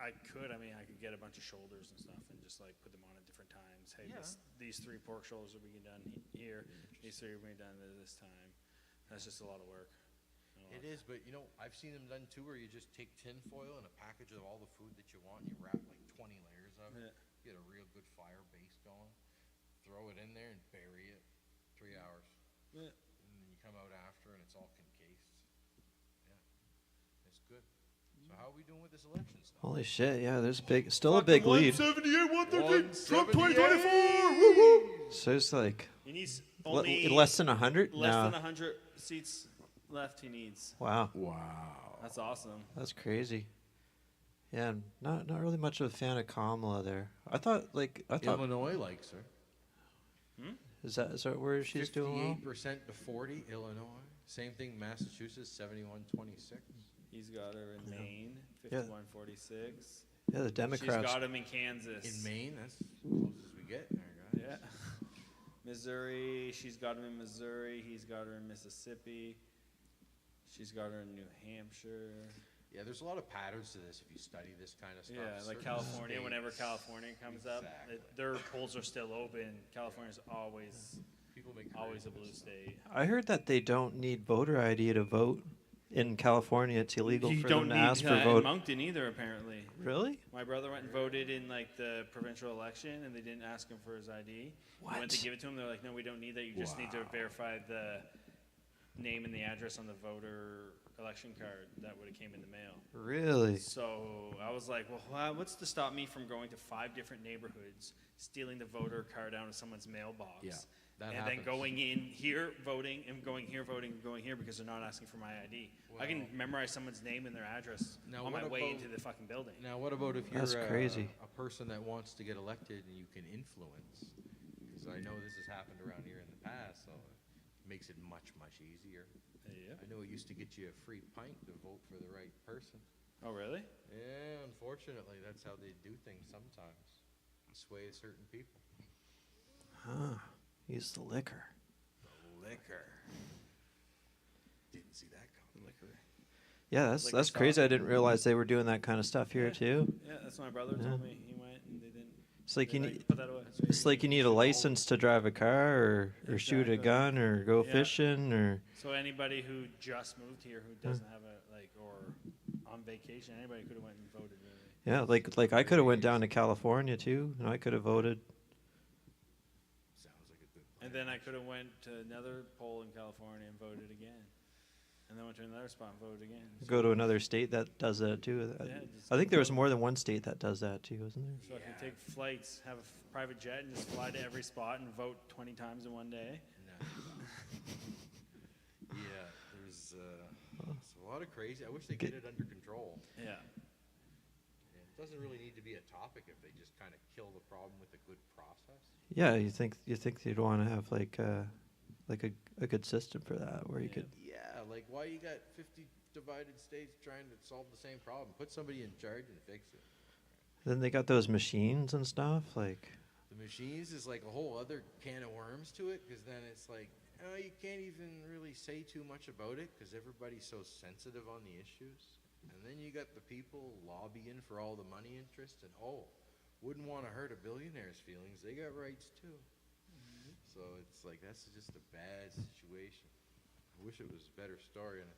I could, I mean, I could get a bunch of shoulders and stuff and just like put them on at different times. Hey, Yeah. these 3 pork shoulders are being done here. These 3 are being done at this time. That's just a lot of work. It is, but I've seen them done too, where you just take tin foil and a package of all the food that you want, and you wrap like 20 layers of it. Yeah. Get a real good fire base going, throw it in there and bury it 3 hours. Yeah. And then you come out after and it's all concased. Yeah, it's good. So how are we doing with this election stuff? Holy shit! Yeah, there's still a big lead. 178, 113, Trump 178. 2024. Woo-hoo. So it's like He needs only less than 100. less No. than 100 seats left. He needs. Wow, Wow. That's awesome. that's crazy. Yeah, not really much of a fan of Kamala there. I thought Illinois likes her. is that where she's doing well? 58% to 40, Illinois. Same thing, Massachusetts, 71-26. He's got her in Maine, Yeah. 51-46. Yeah, the She's Democrats. got him in Kansas. In Maine, that's as close as we get there, guys. Yeah. Missouri, she's got him in Missouri. He's got her in Mississippi. She's got her in New Hampshire. Yeah, there's a lot of patterns to this if you study this kind of stuff. Yeah, like Certain California. Whenever states- California comes up, their polls are still open. California's always people make always a creative blue stuff. state. I heard that they don't need voter ID to vote in California. It's illegal You for don't them to need ask for that in vote. Moncton either, apparently. Really? My brother went and voted in like the provincial election, and they didn't ask him for his ID. He went to What? give it to him. They're like, "No, we don't need that. You just need to verify the name and the address on the voter election card that would have came in the mail." Really? So I was like, "Well, what's to stop me from going to 5 different neighborhoods, stealing the voter card out of someone's mailbox, Yeah, that and happens. then going in here voting, and going here voting, and going here because they're not asking for my ID? I can Well- memorize someone's name and their address Now on my what way about- into the fucking building." Now, what about if you're That's crazy. a person that wants to get elected and you can influence? Because I know this has happened around here in the past, so it makes it much, much easier. Yeah. I know it used to get you a free pint to vote for the right person. Oh, really? Yeah, unfortunately, that's how they do things sometimes. Sway certain people. Huh. Use the liquor. Liquor. Didn't see that coming. Yeah, that's Liquor that's crazy. store. I didn't realize they were doing that kind of stuff here Yeah. too. Yeah, that's what my brother Yeah. told me. He went and they didn't. It's like they you like, need. put that away. It's like you need a license to drive a car or shoot a Exactly. gun or go Yeah. fishing or. So anybody who just moved here who doesn't have a or on vacation, anybody could have went and voted really. Yeah, like I could have went down to California too, and I could have voted. Sounds like a good plan. And then I could have went to another poll in California and voted again. And then went to another spot and voted again. Go to another state that does that too. Yeah, just I think there was more than one state that does that too, isn't there? So if you take flights, have a private jet, and just fly to every spot and vote 20 times in one day. No. Yeah, there's a lot of crazy. I wish they get it under control. Yeah. Yeah, it doesn't really need to be a topic if they just kind of kill the problem with a good process. Yeah, you think they'd want to have like a good system for that where you Yeah. could. Yeah, like why you got 50 divided states trying to solve the same problem? Put somebody in charge and fix it. Then they got those machines and stuff like. The machines is like a whole other can of worms to it, because then it's like, oh, you can't even really say too much about it because everybody's so sensitive on the issues. And then you got the people lobbying for all the money interest, and wouldn't want to hurt a billionaire's feelings. They got rights too. So it's like that's just a bad situation. I wish it was a better story. And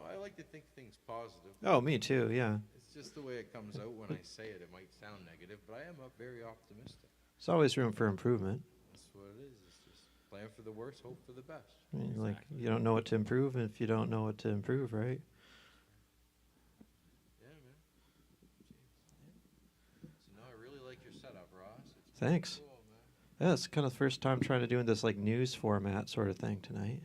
I like to think things positive. Oh, me too. Yeah, It's just the way it comes out when I say it. It might sound negative, but I am very optimistic. there's always room for improvement. That's what it is. It's just plan for the worst, hope for the best. I mean, like you don't know what to improve if you don't know what to improve, right? Yeah, man. Jeez. So no, I really like your setup, Ross. It's Thanks. Cool, man. Yeah, it's kind of the first time trying to doing this like news format sort of thing tonight.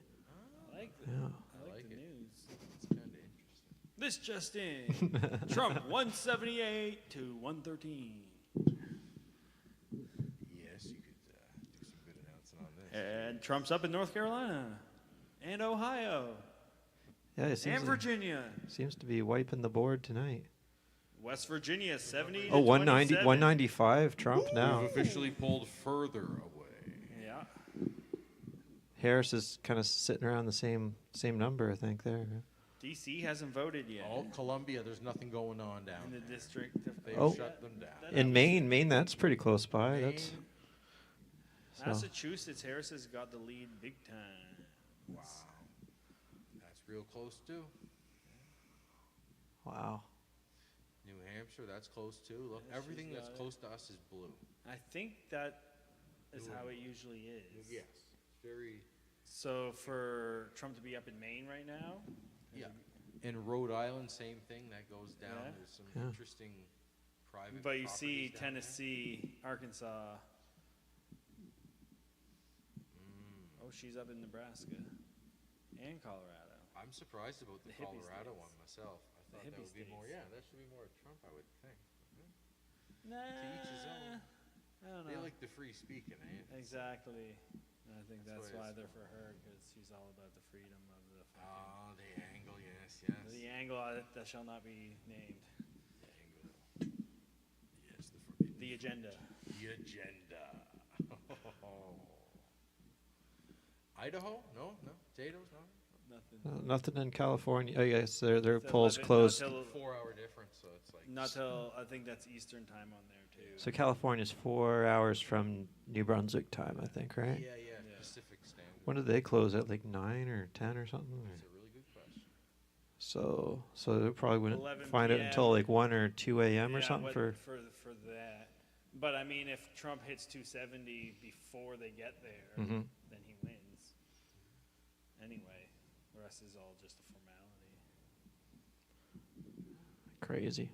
I like the, Yeah. I like the it. news. It's kind of interesting. This just in. Trump 178 to 113. Yes, you could do some good announcing on this. And Trump's up in North Carolina and Ohio Yeah, it and Virginia. seems to be wiping the board tonight. West Virginia 70 Oh, to 190, 27. 195 Trump now. We've officially pulled further away. Yeah. Harris is kind of sitting around the same number, I think there. DC hasn't voted yet. All Columbia, there's nothing going on down in the there. district. They've Oh. shut them down. That In Maine, that's pretty close by. That's Maine, so. Massachusetts, Harris has got the lead big time. wow. That's real close too. Wow. New Hampshire, that's close too. Look, Yeah, everything she's that's got it. close to us is blue. I think that is New how it usually is. Yes. Very. So for Trump to be up in Maine right now, Yeah. In Rhode Island, same thing. That goes down. Yeah. There's some Yeah. interesting private. but you see properties down there. Tennessee, Arkansas. Mm. Oh, she's up in Nebraska and Colorado. I'm surprised about the The hippie Colorado states. one myself. I thought that hippie would be more. states. Yeah, that should be more Trump, I would think. Nah, each his own. I don't They know. like the free speaking, eh? Exactly. And I think That's that's why why it's- they're for her because she's all about the freedom of the fucking. Oh, the angle, yes, yes. The angle that shall not be named. The angle. Yes, the forbidden. The agenda. The agenda. Idaho? No, no. Potatoes? No. Nothing. Nothing in California. I guess their It's polls 11, closed. Not till, 4 hour difference, so it's like not till I think that's Eastern time on there too. So California's 4 hours from New Brunswick time, I think, right? yeah, Yeah. Pacific Standard. When did they close at like 9 or 10 or something? Or- That's a really good question. So they probably wouldn't 11 find it until PM. like 1 or 2 a.m. or Yeah, something what- for. for that. But I mean, if Trump hits 270 before they get there, Mhm. then he wins. Anyway, the rest is all just a formality. Crazy.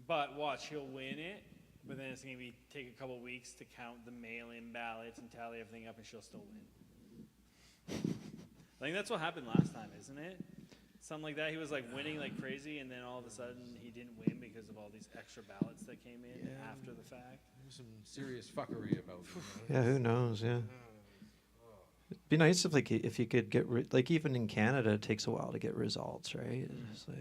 But watch, he'll win it. But then it's gonna be take a couple weeks to count the mail-in ballots and tally everything up, and she'll still win. I think that's what happened last time, isn't it? Something like that. He was like winning like crazy, and then all of a sudden he didn't win because of all these extra ballots that came in Yeah. after the fact. There's some serious fuckery about it. Yeah, who knows? Yeah. It'd be nice if like if you could get like even in Canada, it takes a while to get results, right? It's like,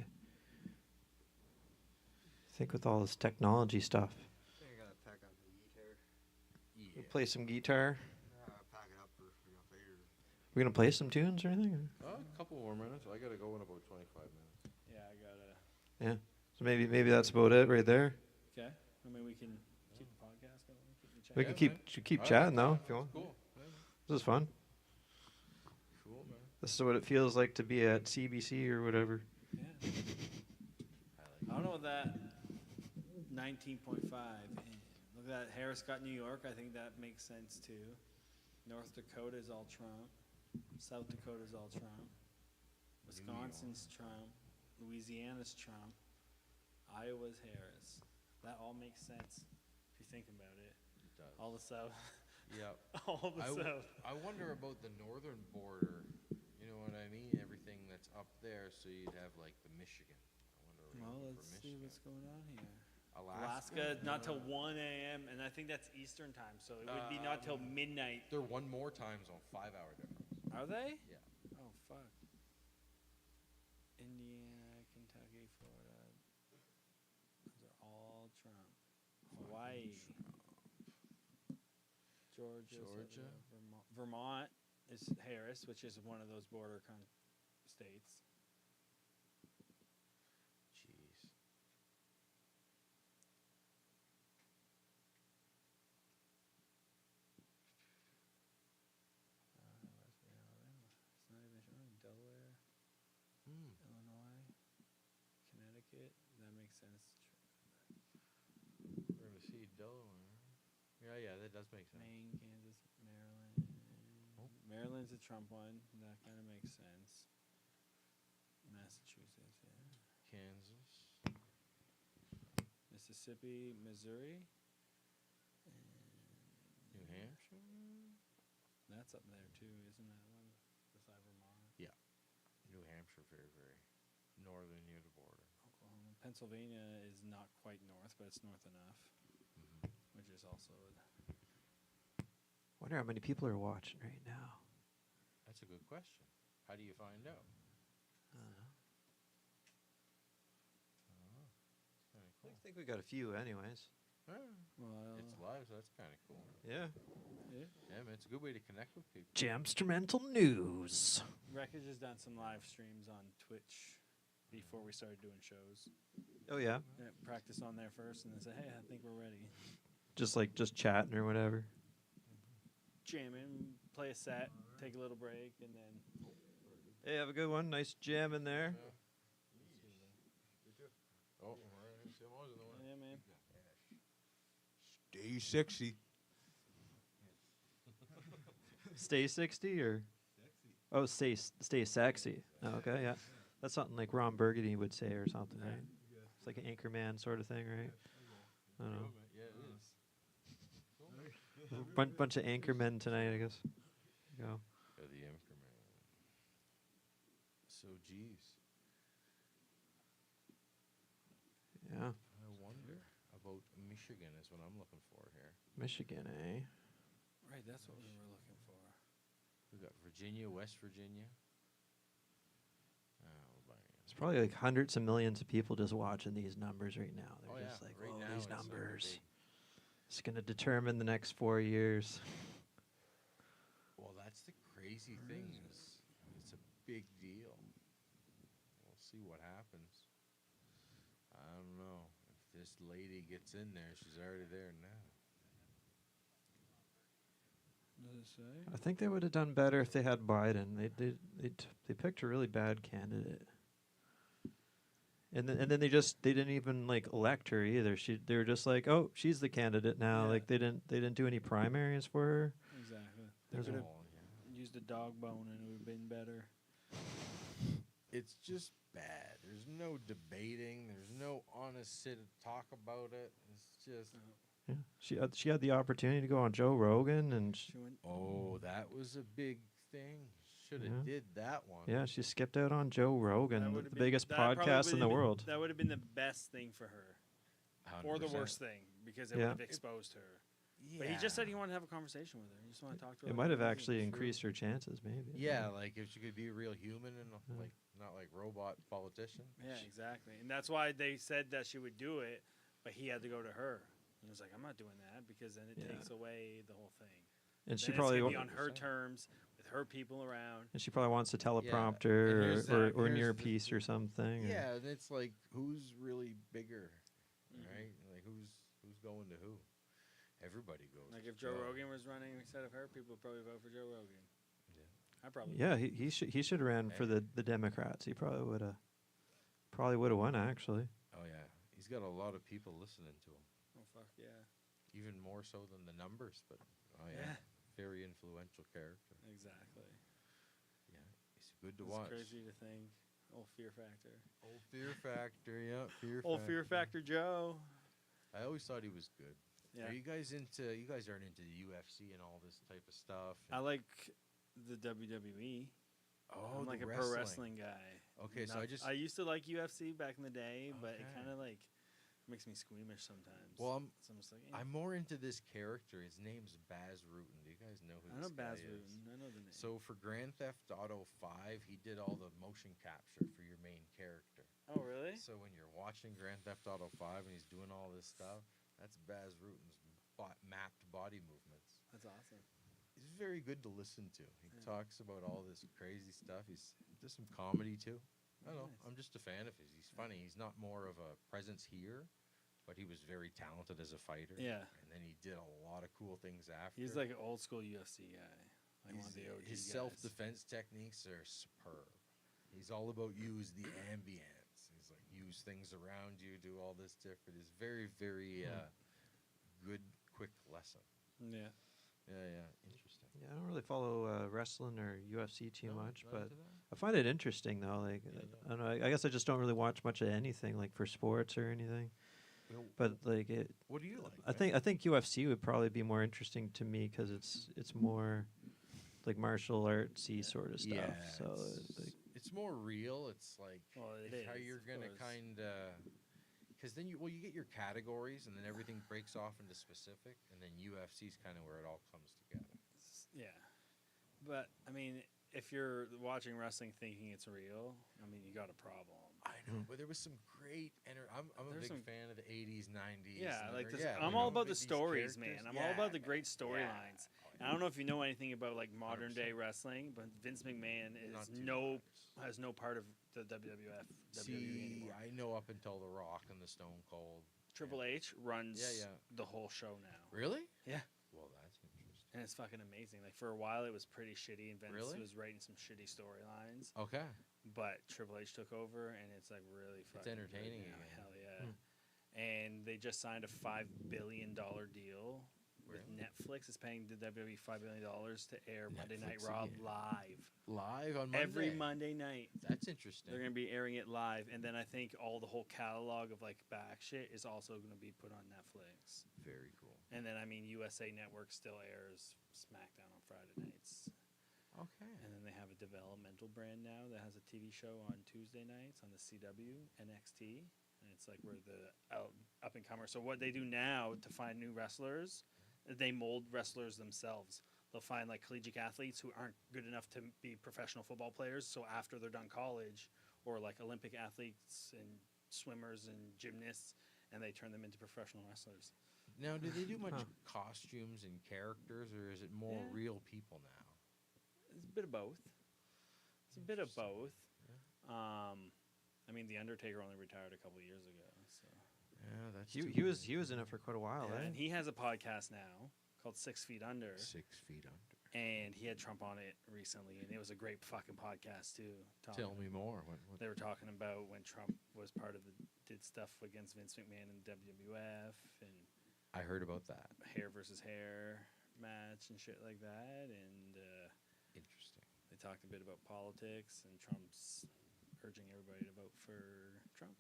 I think with all this technology stuff, I think I gotta pack up the guitar. we play some guitar. Pack it up for later. We're gonna play some tunes or anything. A couple more minutes. I gotta go in about 25 minutes. Yeah, I gotta. Yeah. So maybe that's about it right there. Okay. I mean, we can keep the podcast going. We can Yeah, keep man. chatting though Alright, if you want. Cool. Yeah, man. This is fun. Cool, man. This is what it feels like to be at CBC or whatever. Yeah. I don't know what that 19.5. Look at that. Harris got New York. I think that makes sense too. North Dakota is all Trump. South Dakota is all Trump. Wisconsin's Trump. Louisiana's Trump. Iowa's Harris. That all makes sense if you think about it. It does. All the South. Yeah. All the South. I wonder about the northern border. You know what I mean? Everything that's up there, so you'd have like the Michigan. I wonder what Well, for let's see Michigan. what's going on here. Alaska. Alaska, not till 1 a.m., and I think that's Eastern time, so it would be not till midnight. They're one more time zone, 5 hour difference. Are they? Yeah. Oh, fuck. Indiana, Kentucky, Florida. Those are all Trump. Hawaii. Georgia. Vermont is Harris, which is one of those border states. Jeez. It's not even showing. Delaware, Illinois, Connecticut. That makes sense. We're gonna see Delaware. Yeah, that does make sense. Maine, Kansas, Maryland. Oh. Maryland's a Trump one. That kind of makes sense. Massachusetts, yeah. Kansas. Mississippi, Missouri. New Hampshire. That's up there too, isn't that one? Beside Vermont. New Hampshire, very, very northern near the border. Oklahoma. Pennsylvania is not quite north, but it's north enough, which is also. Wonder how many people are watching right now. That's a good question. How do you find out? It's kind of I think we got a few, anyways. cool. Well, It's live, so that's kind of cool. Yeah. Yeah, man, it's a good way to connect with people. Jamstrumental news. Record has done some live streams on Twitch before we started doing shows. Oh yeah. Yeah, practice on there first, and then say, "Hey, I think we're ready." Just chatting or whatever. Jamming, play a set, take a little break, and then. Hey, have a good one. Nice jam in there. Oh, Yeah, man. Stay sexy. Stay 60 or? Oh, stay sexy. Oh, okay, yeah. That's something like Ron Burgundy would say or something, right? It's like an Anchorman sort of thing, right? I don't know. yeah, it is. Bunch of Anchormen tonight, I guess. Go. Yeah, the Anchorman. So, geez. Yeah. I wonder about Michigan is what I'm looking for here. Michigan, eh? Right, that's what we were looking for. We got Virginia, West Virginia. Oh, man. It's probably like hundreds of millions of people just watching these numbers right now. They're Oh, just yeah. like, Right oh, now these it's super numbers. big. It's going to determine the next 4 years. Well, that's the crazy thing is It's a big deal. We'll see what happens. I don't know. If this lady gets in there, she's already there now. Does it say? I think they would have done better if they had Biden. They picked a really bad candidate. And then they didn't even like elect her either. They were just like, oh, she's the candidate now. Yeah. Like they didn't do any primaries for her. Exactly. They There's could have Oh, yeah. used a dog bone and it would have been better. It's just bad. There's no debating. There's no honest sit and talk about it. It's just, Yeah, she had the opportunity to go on Joe Rogan, and She went. oh, that was a big thing. Should have Yeah. did that one. yeah, she skipped out on Joe That Rogan, the would've been- biggest that probably podcast in would've the been- world. That would have been the best thing for her, or the 100%. worst thing, because it Yeah. would have exposed her. Yeah. But he just said he wanted to have a conversation with her. He just wanted to talk to her. It like might have a human actually being. increased her chances, maybe. Yeah, like if she could be a real human and Yeah. like not like robot politician. Yeah, exactly. And that's why they said that she would do it, but he had to go to her. He was like, I'm not doing that because then it Yeah. takes away the whole thing. And she Then probably it's gonna be wa- on her 100%. terms with her people around. and she probably wants a and teleprompter here's or here's an the earpiece or thing. something. or- Yeah, and it's like who's really bigger, Mhm. right? Like who's going to who? Everybody goes. Like to if Joe Rogan was running instead of her, people would probably vote for Joe Rogan. Yeah. I probably Yeah, would. he should have ran for the Democrats. He probably would have won actually. Oh yeah, he's got a lot of people listening to him, Oh fuck yeah. even more so than the numbers. But oh yeah, Yeah. very influential character. Exactly. Yeah, he's good to It's watch. crazy to think. Old Fear Factor. Old Fear Factor, yeah, Fear. Old Fear Factor Joe. I always thought he was good. Yeah. Are you guys into? You guys aren't into the UFC and all this type of stuff. I and- like the WWE. oh, I'm like the a pro wrestling guy. Okay, so I used to like UFC back in the day, but it Okay. kind of like makes me squeamish sometimes. Well, so I'm just like, I'm more into this character. His name's Baz Rutten. Do you guys know who I know this guy Baz is? Rutten. I know the name. So for Grand Theft Auto 5, he did all the motion capture for your main character. oh really? So when you're watching Grand Theft Auto 5 and he's doing all this stuff, that's Baz Rutten's mapped body movements. That's awesome. He's very good to listen to. He Yeah. talks about all this crazy stuff. He's does some comedy too. I don't know. Nice. I'm just a fan of his. He's funny. He's not more of a presence here, but he was very talented as a fighter. Yeah. And then he did a lot of cool things after. He's like an old school UFC guy. Like one of the OG His guys. self-defense techniques are superb. He's all about use the ambience. He's like use things around you, do all this different. It's very, very good, quick lesson. Yeah. Yeah, interesting. Yeah, I don't really follow wrestling or UFC too No, much, not but into that? I find it interesting though. Like Yeah, I don't know. I guess I just don't really watch much of anything like for sports or anything. Well, But like it, what do you like? I think UFC would probably be more interesting to me because it's more like martial artsy sort of stuff. Yeah, so it's, like, it's more real. It's like Well, it it's how is, you're of gonna course. kind of, because then you get your categories and then everything breaks off into specific, and then UFC's kind of where it all comes together. Yeah. But I mean, if you're watching wrestling thinking it's real, I mean, you got a problem. I know, but there was some great. I'm a There's big some- fan of the '80s, '90s. Yeah, and like the- this, yeah, I'm you all know, about the these stories, characters. man. I'm all about the Yeah, great yeah. storylines. Oh, I don't know if you know anything about like modern day 100%. wrestling, but Vince McMahon Not is too much. has no part of the WWF, WWE See, anymore. I know up until The Rock and the Stone Cold. Triple H runs Yeah, yeah. the whole show now, Really? Yeah. Well, that's interesting. and it's fucking amazing. Like for a while, it was pretty shitty, and Vince Really? was writing some shitty storylines. Okay. But Triple H took over, and it's like really fucking good entertaining now. again. Hell yeah! And they just signed a $5 billion deal with Really? Netflix. Is paying the WWE $5 billion to air Monday Night Netflix Raw again. live Live on Monday. every Monday night. That's interesting. They're gonna be airing it live, and then I think all the whole catalog of like back shit is also gonna be put on Netflix. Very cool. And then I mean USA Network still airs SmackDown on Friday nights. Okay. And then they have a developmental brand now that has a TV show on Tuesday nights on the CW, NXT. And it's like we're the up and comer. So what they do now to find new wrestlers, they mold wrestlers themselves. They'll find like collegiate athletes who aren't good enough to be professional football players. So after they're done college, or like Olympic athletes and swimmers and gymnasts, and they turn them into professional wrestlers. Now, do they do much Huh. costumes and characters, or is it more Yeah. real people now? It's a bit of both. It's a bit of Interesting. both. I mean, the Undertaker only retired a couple of years ago, so. Yeah, that's He was in it for quite a while, Yeah, eh? and he has a podcast now called 6 Feet Under, 6 feet under. and he had Trump on it recently, and it was a great fucking podcast too. Tell me more. What They were talking about when Trump was part of did stuff against Vince McMahon in WWF and I heard about that. hair versus hair match and shit like that, and Interesting. they talked a bit about politics and Trump's urging everybody to vote for Trump.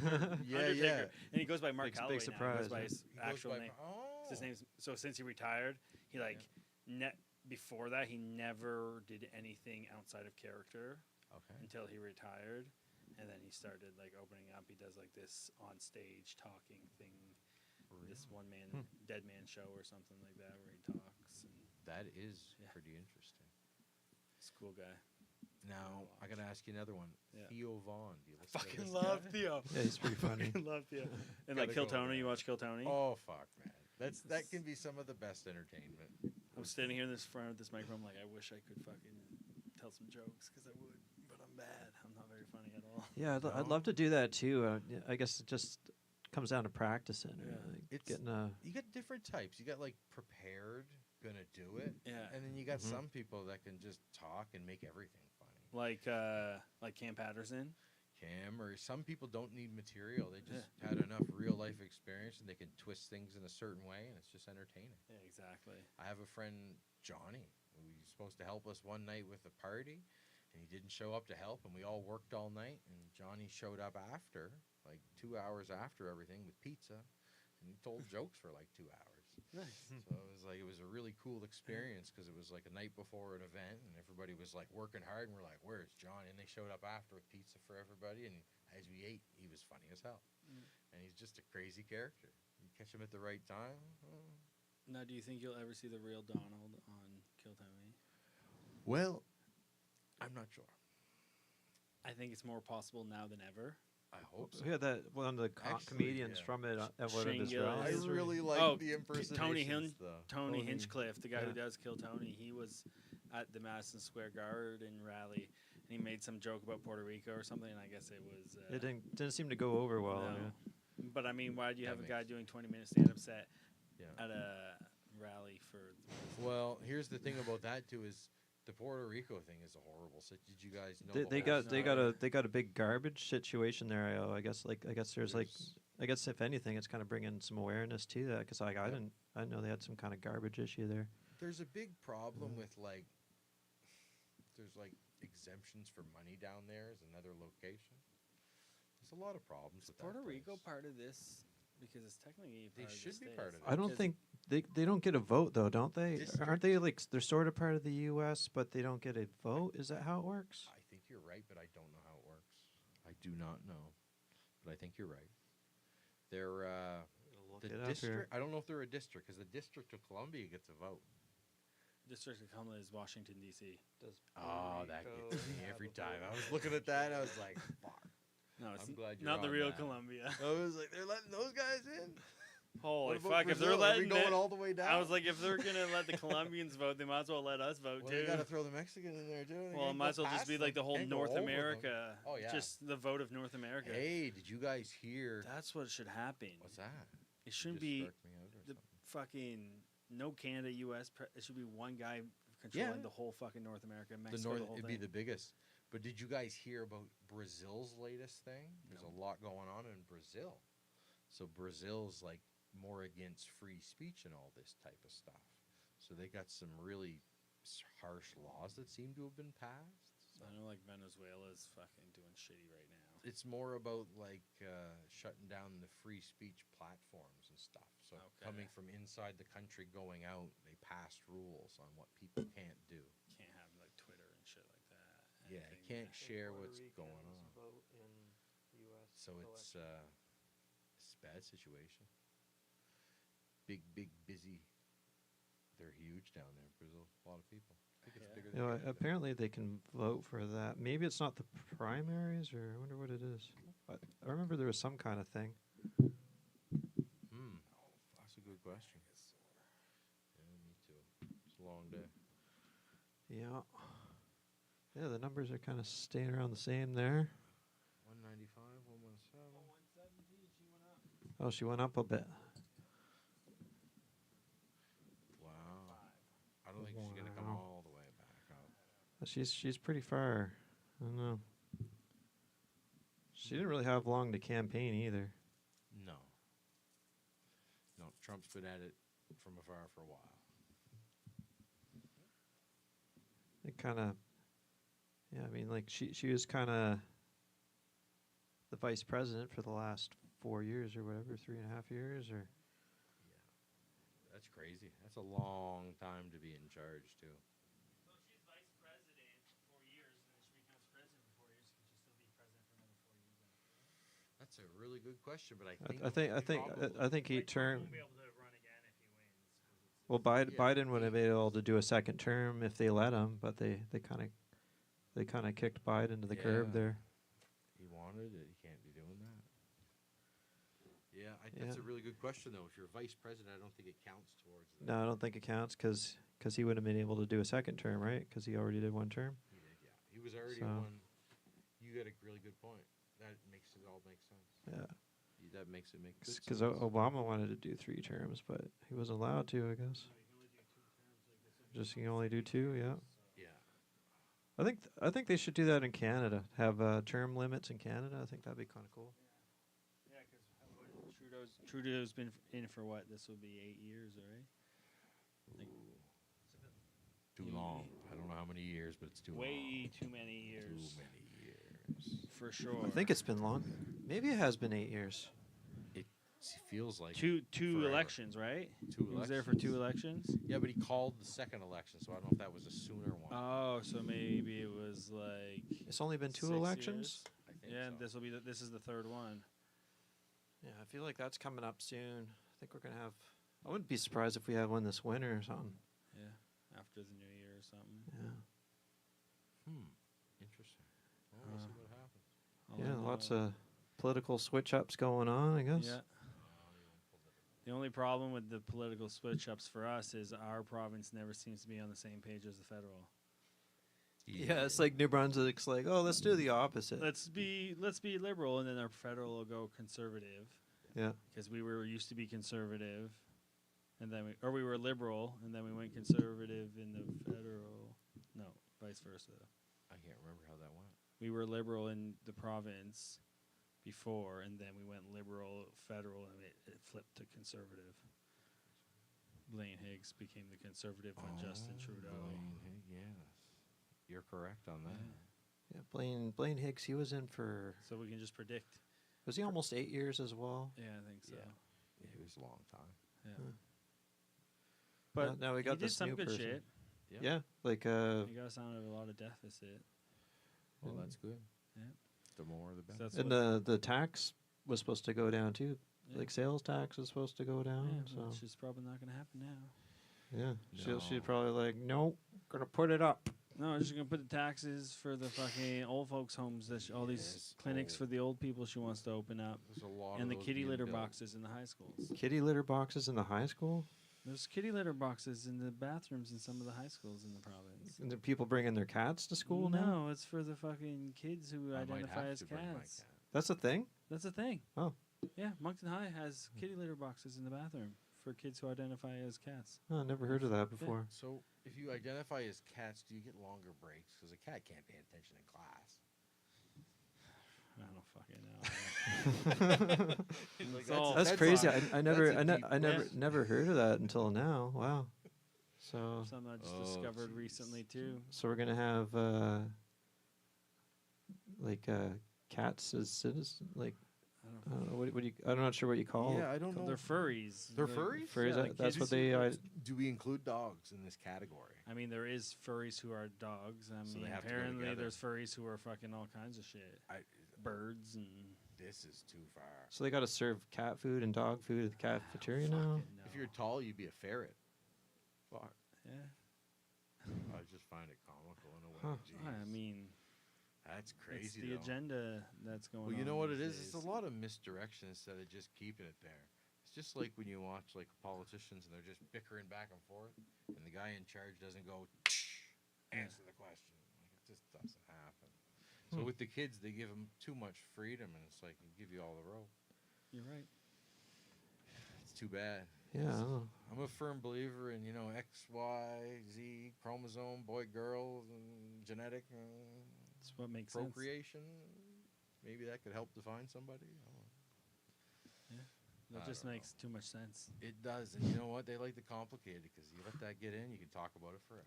Undertaker. And he goes by Mark Big Calloway now. He surprise, goes by huh? his He goes actual by name. Oh. His name's so since he retired, he before that he never did anything outside of character Okay. until he retired, and then he started like opening up. He does like this on stage talking thing, this one man dead man show or something like that where he talks. And That is Yeah. pretty interesting. he's a cool guy. Now I gotta ask you another one. Yeah. Theo Vaughn. Do you listen to Fucking this love guy? Theo. Yeah, he's pretty funny. Fucking love Theo. And Gotta like Kill go Tony, there. you watch Kill Tony? Oh fuck, man. that can be some of the best entertainment. I'm standing here in this front of this microphone like I wish I could fucking tell some jokes because I would, but I'm bad. I'm not very funny at all. Yeah, I'd No? love to do that too. Yeah, I guess it just comes down to practicing. Yeah. Like It's- getting a You got different types. You got like prepared, gonna do it. Yeah. And then you got Mhm. some people that can just talk and make everything funny. Like Cam Patterson. Cam, or some people don't need material. They just had enough real life experience and they can twist things in a certain way and it's just entertaining. Yeah, exactly. I have a friend, Johnny, who was supposed to help us one night with a party, and he didn't show up to help, and we all worked all night, and Johnny showed up after, like 2 hours after everything with pizza, and he told jokes for like 2 hours. Nice. So it was a really cool experience because it was like a night before an event, and everybody was like working hard, and we're like, "Where's Johnny?" And they showed up after with pizza for everybody, and as we ate, he was funny as hell, and he's just a crazy character. You catch him at the right time. Now, do you think you'll ever see the real Donald on Kill Tony? Well, I'm not sure. I think it's more possible now than ever. I hope so. we had that one of the Actually, comedians yeah. from it at one of Shane his Gillis. I rallies. really like Oh, the impersonations, Tony Hin- though. Tony Tony, Hinchcliffe, the guy who yeah. does Kill Tony, he was at the Madison Square Garden rally, and he made some joke about Puerto Rico or something, and I guess it was... It didn't seem to go over well. no. Yeah. But, I mean, why do you That have a guy makes- doing 20-minute stand-up set Yeah. at a rally for... Well, here's the thing about that too is the Puerto Rico thing is a horrible. So did you guys know? They, the they whole got story? they got a big garbage situation there. I guess there's like I guess if anything, it's kind of bringing some awareness to that because like I Yep. didn't know they had some kind of garbage issue there. There's a big problem Mhm. with like there's like exemptions for money down there is another location. There's a lot of problems with Puerto that Rico place. part of this? Because it's technically They part of the should be States. part of it. I don't Because- think they don't get a vote though, don't they? Aren't they District. like they're sort of part of the U.S. but they don't get a vote? Is that how it works? I think you're right, but I don't know how it works. I do not know, but I think you're right. They're the it up here. district. I don't know if they're a district because the District of Columbia gets a vote. District of Columbia is Washington, D.C. Oh, that gets me every time. I was looking at that. I was like, "Fuck!" No, it's I'm glad you're not the on real that. Columbia. I was like, "They're letting those guys in." Holy What about fuck! If they're Brazil? Are we letting going it- all the way down? I was like, if they're gonna let the Colombians vote, they might as well let us vote well, too. they got to throw the Mexican in there too. They Well, it can't might go as well just past be them. like the whole Can't go North over them. America. Oh, yeah. Just the vote of North America. Hey, did you guys hear? That's what should happen. What's that? It shouldn't Just be struck me out or the something. fucking no Canada, U.S. It should be one guy controlling Yeah. the whole fucking North America. The Mexico, North, the whole it'd thing. be the biggest. But did you guys hear about Brazil's latest thing? There's No. a lot going on in Brazil. So Brazil's like more against free speech and all this type of stuff. So they got some really harsh laws that seem to have been passed. So I know, like Venezuela's fucking doing shitty right now. it's more about like shutting down the free speech platforms and stuff. So Okay. coming from inside the country, going out, they passed rules on what people can't do. Can't have like Twitter and shit like that. Yeah, you Anything can't that- share what's going on. So it's a bad situation. Big, busy. They're huge down there in Brazil. A lot of people. I think it's Yeah. bigger You than know, Canada. apparently they can vote for that. Maybe it's not the primaries, or I wonder what it is. I remember there was some kind of thing. That's a good question. Yeah, me too. It's a long day. Yeah. Yeah, the numbers are kind of staying around the same there. 195, 117. Oh, she went up a bit. Wow. I don't think she's gonna come Wow. all the way back up. She's pretty far. I don't know. She didn't really have long to campaign either. No. No, Trump's been at it from afar for a while. It kind of, yeah. I mean, like she was kind of the vice president for the last 4 years or whatever, 3.5 years, or Yeah. That's crazy. That's a long time to be in charge, too. So she's vice president for 4 years, and then she becomes president for 4 years. Can she still be president for another 4 years after that? That's a really good question, but I I think think I think he Like, Trump turned. won't be able to run again if he wins. 'Cause it's Well, Yeah, Biden would have he- been able to do a second term if they let him, but they kind of kicked Biden to the curb Yeah. there. he wanted it. He can't be doing that. Yeah, that's Yeah. a really good question, though. If you're vice president, I don't think it counts towards that. No, I don't think it counts because he would have been able to do a second term, right? Because he already did one term. He did, yeah. He was already So- one. You got a really good point. That makes it all make sense. Yeah, That makes it make good because sense. Obama wanted to do 3 terms, but he wasn't allowed to, I guess. Just he can only do 2. Yeah, Yeah. I think they should do that in Canada. Have term limits in Canada. I think that'd be kind of cool. Yeah, because Trudeau's been in for what? This will be 8 years, right? Like, Too long. I don't know how many years, but it's too long. way too many years. Too many years. For sure. I think it's been long. Maybe it has been 8 years. It feels like two forever. elections, right? Two He was there for elections. 2 elections. Yeah, but he called the second election, so I don't know if that was a sooner one. Oh, so maybe it was like It's only been 2 6 elections. years? I think Yeah, so. and this is the 3rd one. Yeah, I feel like that's coming up soon. I think we're gonna have. I wouldn't be surprised if we have one this winter or something. Yeah, after the new year or something. Yeah. Interesting. Well, we'll see Uh, what happens. All Yeah, in lots all- of political switch ups going on, I guess. Yeah. The only problem with the political switch ups for us is our province never seems to be on the same page as the federal. Yeah, it's like New Brunswick's like, oh, let's do the opposite. Let's be liberal, and then our federal will go conservative Yeah. because we were used to be conservative, and then we were liberal, and then we went conservative in the federal. No, vice versa. I can't remember how that went. We were liberal in the province before, and then we went liberal federal, and it flipped to conservative. Blaine Higgs became the conservative when Justin Trudeau. Blaine Higg, yes. You're correct on that. Yeah, Blaine Higgs, he was in for. So we can just predict. Was he almost 8 years as well? Yeah, I think so. Yeah. Yeah, it was a long time. Yeah. Huh. But now we got he did this some new good person. shit. Yeah, like He got us out of a lot of deficit. Well, that's good. Yeah. The more, the So better. that's and what, the tax was supposed to go down too. yeah. Like sales tax was supposed to go down. Yeah, so which is probably not going to happen now. yeah, No. she's probably like, nope, gonna put it up. No, we're just going to put the taxes for the fucking old folks' homes. That all these Yes, clinics old. for the old people she wants to open up, There's a lot and of the those kitty being litter built. boxes in the high schools. Kitty litter boxes in the high school, There's kitty litter boxes in the bathrooms in some of the high schools in the province. and the people bringing their cats to school now. No, it's for the fucking kids who I might identify have as to bring my cats. cat. That's a thing. That's a thing. Oh, Yeah, Moncton High has kitty litter boxes in the bathroom for kids who identify as cats. oh, I never heard of that before. So, if you identify as cats, do you get longer breaks? Because a cat can't pay attention in class. I don't fucking know. Like, It's all- That's that's crazy. a- I never, that's a deep never heard of that until now. Wow. So, Something I just Oh, discovered jeez. recently too. so we're gonna have like cats as citizens. Like, I don't know. what do you? I'm not sure what you call. Yeah, I don't know. They're furries. They're furries? Furries, Yeah, like that's kids what who- they. Do we include dogs in this category? I mean, there is furries who are dogs. I So they mean, have to go apparently together. there's furries who are fucking all kinds of shit. Birds and This is too far. So they got to serve cat food and dog food at the cafeteria now. fucking If you're no. tall, you'd be a ferret. Fuck. Yeah. I just find it comical in a way. Huh. Jeez. I mean, That's it's crazy. the though. agenda that's going on. Well, you know what it these is? It's days. a lot of misdirection instead of just keeping it there. It's just like when you watch like politicians and they're just bickering back and forth, and the guy in charge doesn't go answer the question. Like, it's just doesn't happen. So with the kids, they give them too much freedom, and it's like, give you all the rope. You're right. It's too bad. Yeah. I don't know. I'm a firm believer in, X, Y, Z, chromosome, boy, girl, and genetic That's what makes sense. procreation. Maybe that could help define somebody. I don't know. That I just don't makes too much sense. It does, and you know what? They like to complicate it because you let that get in, you can talk about it forever.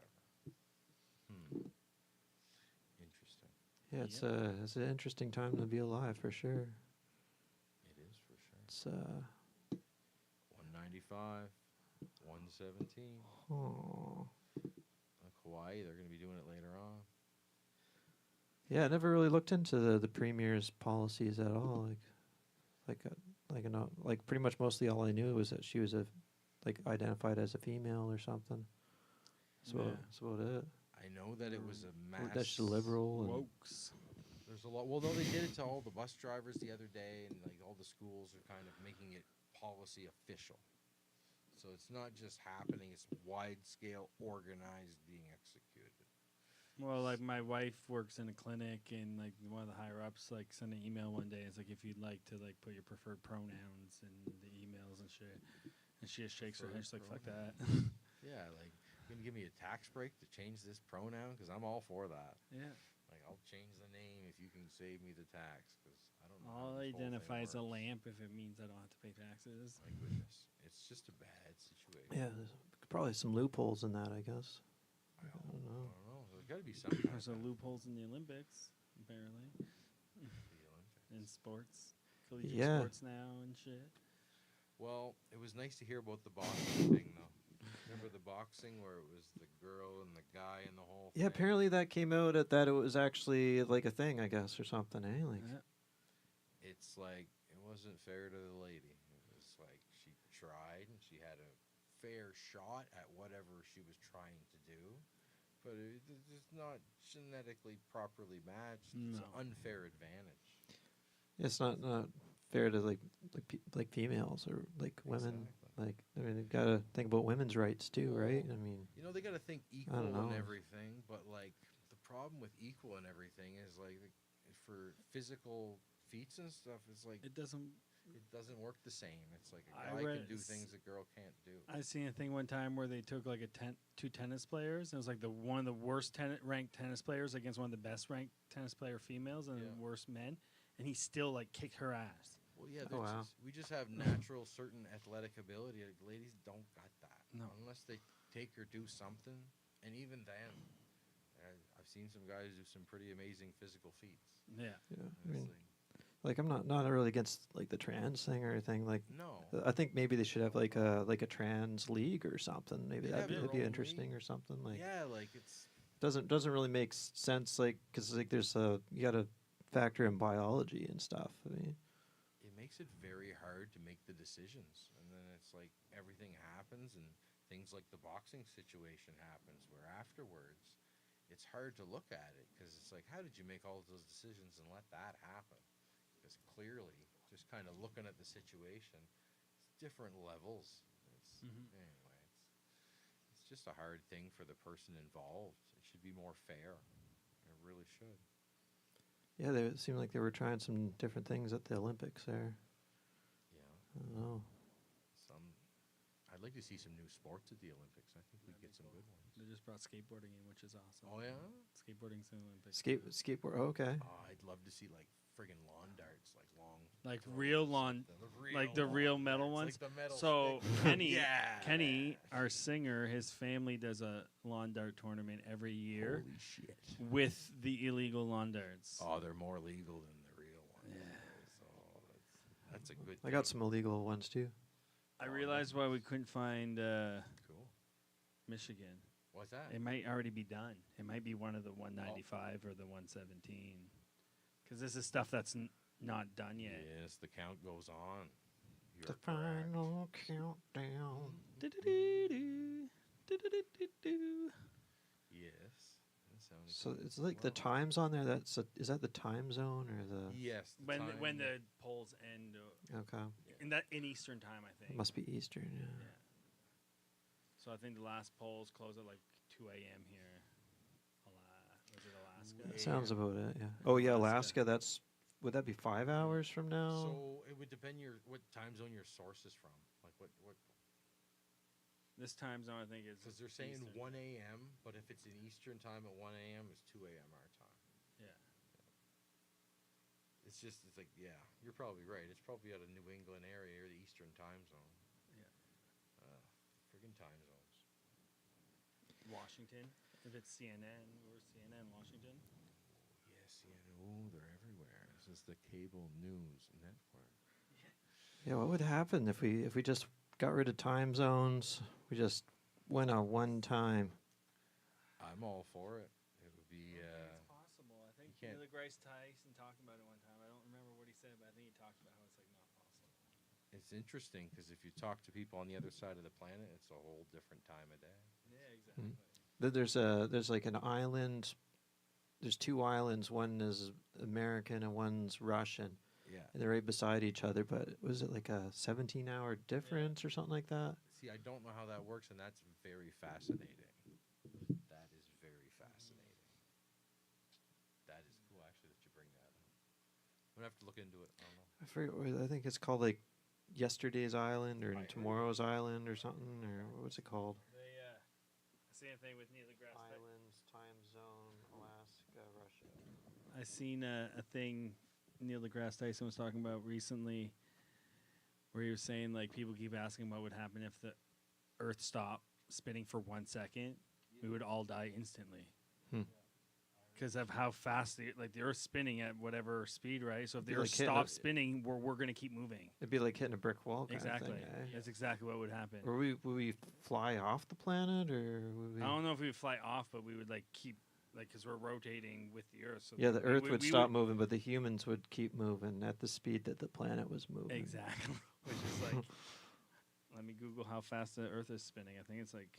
Interesting. Yeah, it's an interesting time to be alive for sure. It is for sure. It's 195, 117. oh. Like Hawaii, they're going to be doing it later on. Yeah, I never really looked into the premier's policies at all. Like pretty much mostly all I knew was that she was identified as a female or something. That's about it. I know that it was a Or mass. that she's liberal. And Wokes. There's a lot. Well, no, they did it to all the bus drivers the other day, and like all the schools are kind of making it policy official. So it's not just happening; it's wide scale, organized, being executed. Well, like my wife works in a clinic, and like one of the higher ups like sent an email one day. It's like, if you'd like to like put your preferred pronouns in the emails and shit, and she just shakes her head. She's like, "Fuck that." Yeah, like you gonna give me a tax break to change this pronoun? Because I'm all for that. Yeah. Like I'll change the name if you can save me the tax. Because I don't know. how I'll this whole thing identify as a works. lamp if it means I don't have to pay taxes. My goodness, it's just a bad situation. yeah, there's probably some loopholes in that, I guess. I don't don't know. know. There's got to be some. kind There's of loopholes in the Olympics, apparently, the Olympics. in sports, collegiate Yeah. sports now and shit. Well, it was nice to hear about the boxing thing, though. Remember the boxing where it was the girl and the guy and the whole thing? Yeah, apparently that came out at that it was actually like a thing, I guess, or something, eh? Like, Yeah. It's like, it wasn't fair to the lady. It was like she tried and she had a fair shot at whatever she was trying to do, but it's not genetically properly matched. It's No. an unfair advantage. it's not fair to like females or like women. Exactly. Like, I mean, they've got to think about women's rights too, right? I mean, They got to think equal don't and know. everything, but like the problem with equal and everything is like for physical feats and stuff, it's like It doesn't. it doesn't work the same. It's like I a guy read can do s- things a girl can't do. I seen a thing one time where they took like two tennis players, and it was like one of the worst ranked tennis players against one of the best ranked tennis player females and Yeah. the worst men, and he still like kicked her ass. Well, yeah, Oh, wow. we just have natural certain athletic ability. Like, ladies don't got that. No. Unless they take or do something, and even then, I've seen some guys do some pretty amazing physical feats. Yeah. yeah. And I it's mean, like I'm not really against like the trans thing or anything. Like, no. I think maybe they should have like a trans league or something. Maybe They that'd have be, their that'd be own interesting league. or something. Like, Yeah, like it's doesn't really make sense. Like, because like there's you got to factor in biology and stuff. I mean, it makes it very hard to make the decisions, and then it's like everything happens, and things like the boxing situation happens, where afterwards, it's hard to look at it because it's like, how did you make all of those decisions and let that happen? Because clearly, just kind of looking at the situation, it's different levels. Anyway, it's just a hard thing for the person involved. It should be more fair. It really should. yeah, it seemed like they were trying some different things at the Olympics there. Yeah. I don't know. I'd like to see some new sports at the Olympics. I think we'd get some good ones. They just brought skateboarding in, which is awesome. Oh yeah. Skateboarding's in the Olympics. Skateboard. Oh, okay. Oh, I'd love to see like friggin' lawn darts, like long, Like throws, real lawn, like the lawn real metal darts, ones. like the metal So stick. Yeah. Kenny, our singer, his family does a lawn dart tournament every year Holy shit! with the illegal lawn darts. Oh, they're more legal than the real ones. So that's a good. I got thing. some illegal ones too. I realized why we couldn't find Cool. Michigan. What's that? It might already be done. It might be one of the 195 or the 117. Because this is stuff that's not done yet. Yes, the count goes on. The You're correct. final countdown. Do-do-do-do. Do-do-do-do-do. Yes. That sounded So good. it's like the Wow. times on there. Is that the time zone or the? Yes. When the polls end Okay, in Eastern time, I it think. must be Eastern. Yeah. Yeah. So I think the last polls close at like 2 a.m. here. Was it Alaska? Alaska. Yeah. Sounds about it. Yeah. Oh yeah, Alaska. Alaska. Would that be 5 hours from now? So it would depend what time zone your source is from. Like what This time zone, I think, is because they're saying Eastern. 1 a.m., but if it's in Eastern time at 1 a.m., it's 2 a.m. our time. Yeah. It's like, yeah, you're probably right. It's probably out of New England area or the Eastern time zone. Yeah. Friggin' time zones. Washington. If it's CNN, or CNN Washington. Yes, they're everywhere. This is the cable news network. Yeah. What would happen if we just got rid of time zones? We just went on one time. I'm all for it. It would be. It's possible. I think can't- Neil deGrasse Tyson talked about it one time. I don't remember what he said, but I think he talked about how it's like not possible. It's interesting because if you talk to people on the other side of the planet, it's a whole different time of day. Yeah, exactly. There's like an island. There's two islands. One is American and one's Russian. Yeah. And they're right beside each other. But was it like a 17-hour difference or something like that? See, I don't know how that works, and that's very fascinating. That is very fascinating. That is cool, actually, that you bring that up. I'm gonna have to look into it. I don't know. I forget. I think it's called like Yesterday's Island or I heard Tomorrow's Island or something. Or what's it called? They same thing with Neil deGrasse Tyson. Islands, time zone, Alaska, Russia. I seen a thing Neil deGrasse Tyson was talking about recently, where he was saying like people keep asking what would happen if the Earth stopped spinning for 1 second. We would all die instantly. Because of how fast the Earth's spinning at whatever speed, right? So if the Be Earth like hitting stops a- spinning, we're going to keep moving. It'd be like hitting a brick wall. Kind Exactly. Of thing, eh? That's exactly what would happen. Or would we fly off the planet, or would we? I don't know if we would fly off, but we would like keep because we're rotating with the Earth. So Yeah, the Earth would we stop moving, but the humans would keep moving at the speed that the planet was moving. Exactly. Which is like, let me Google how fast the Earth is spinning. I think it's like,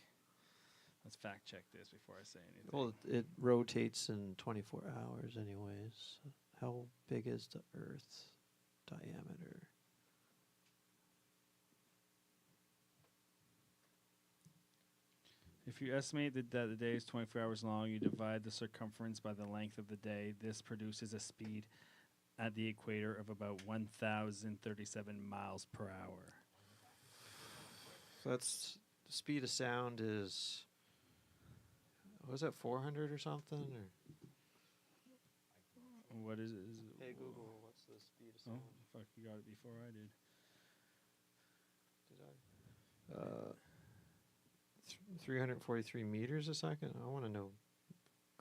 let's fact check this before I say anything. Well, it rotates in 24 hours, anyways. How big is the Earth's diameter? If you estimate that the day is 24 hours long, you divide the circumference by the length of the day. This produces a speed at the equator of about 1,037 miles per hour. So that's the speed of sound is. Was that 400 or something? Or What is it? Is it hey Google, what's the speed of Oh, sound? fuck, you got it before I did. Did I? 343 meters a second. I want to know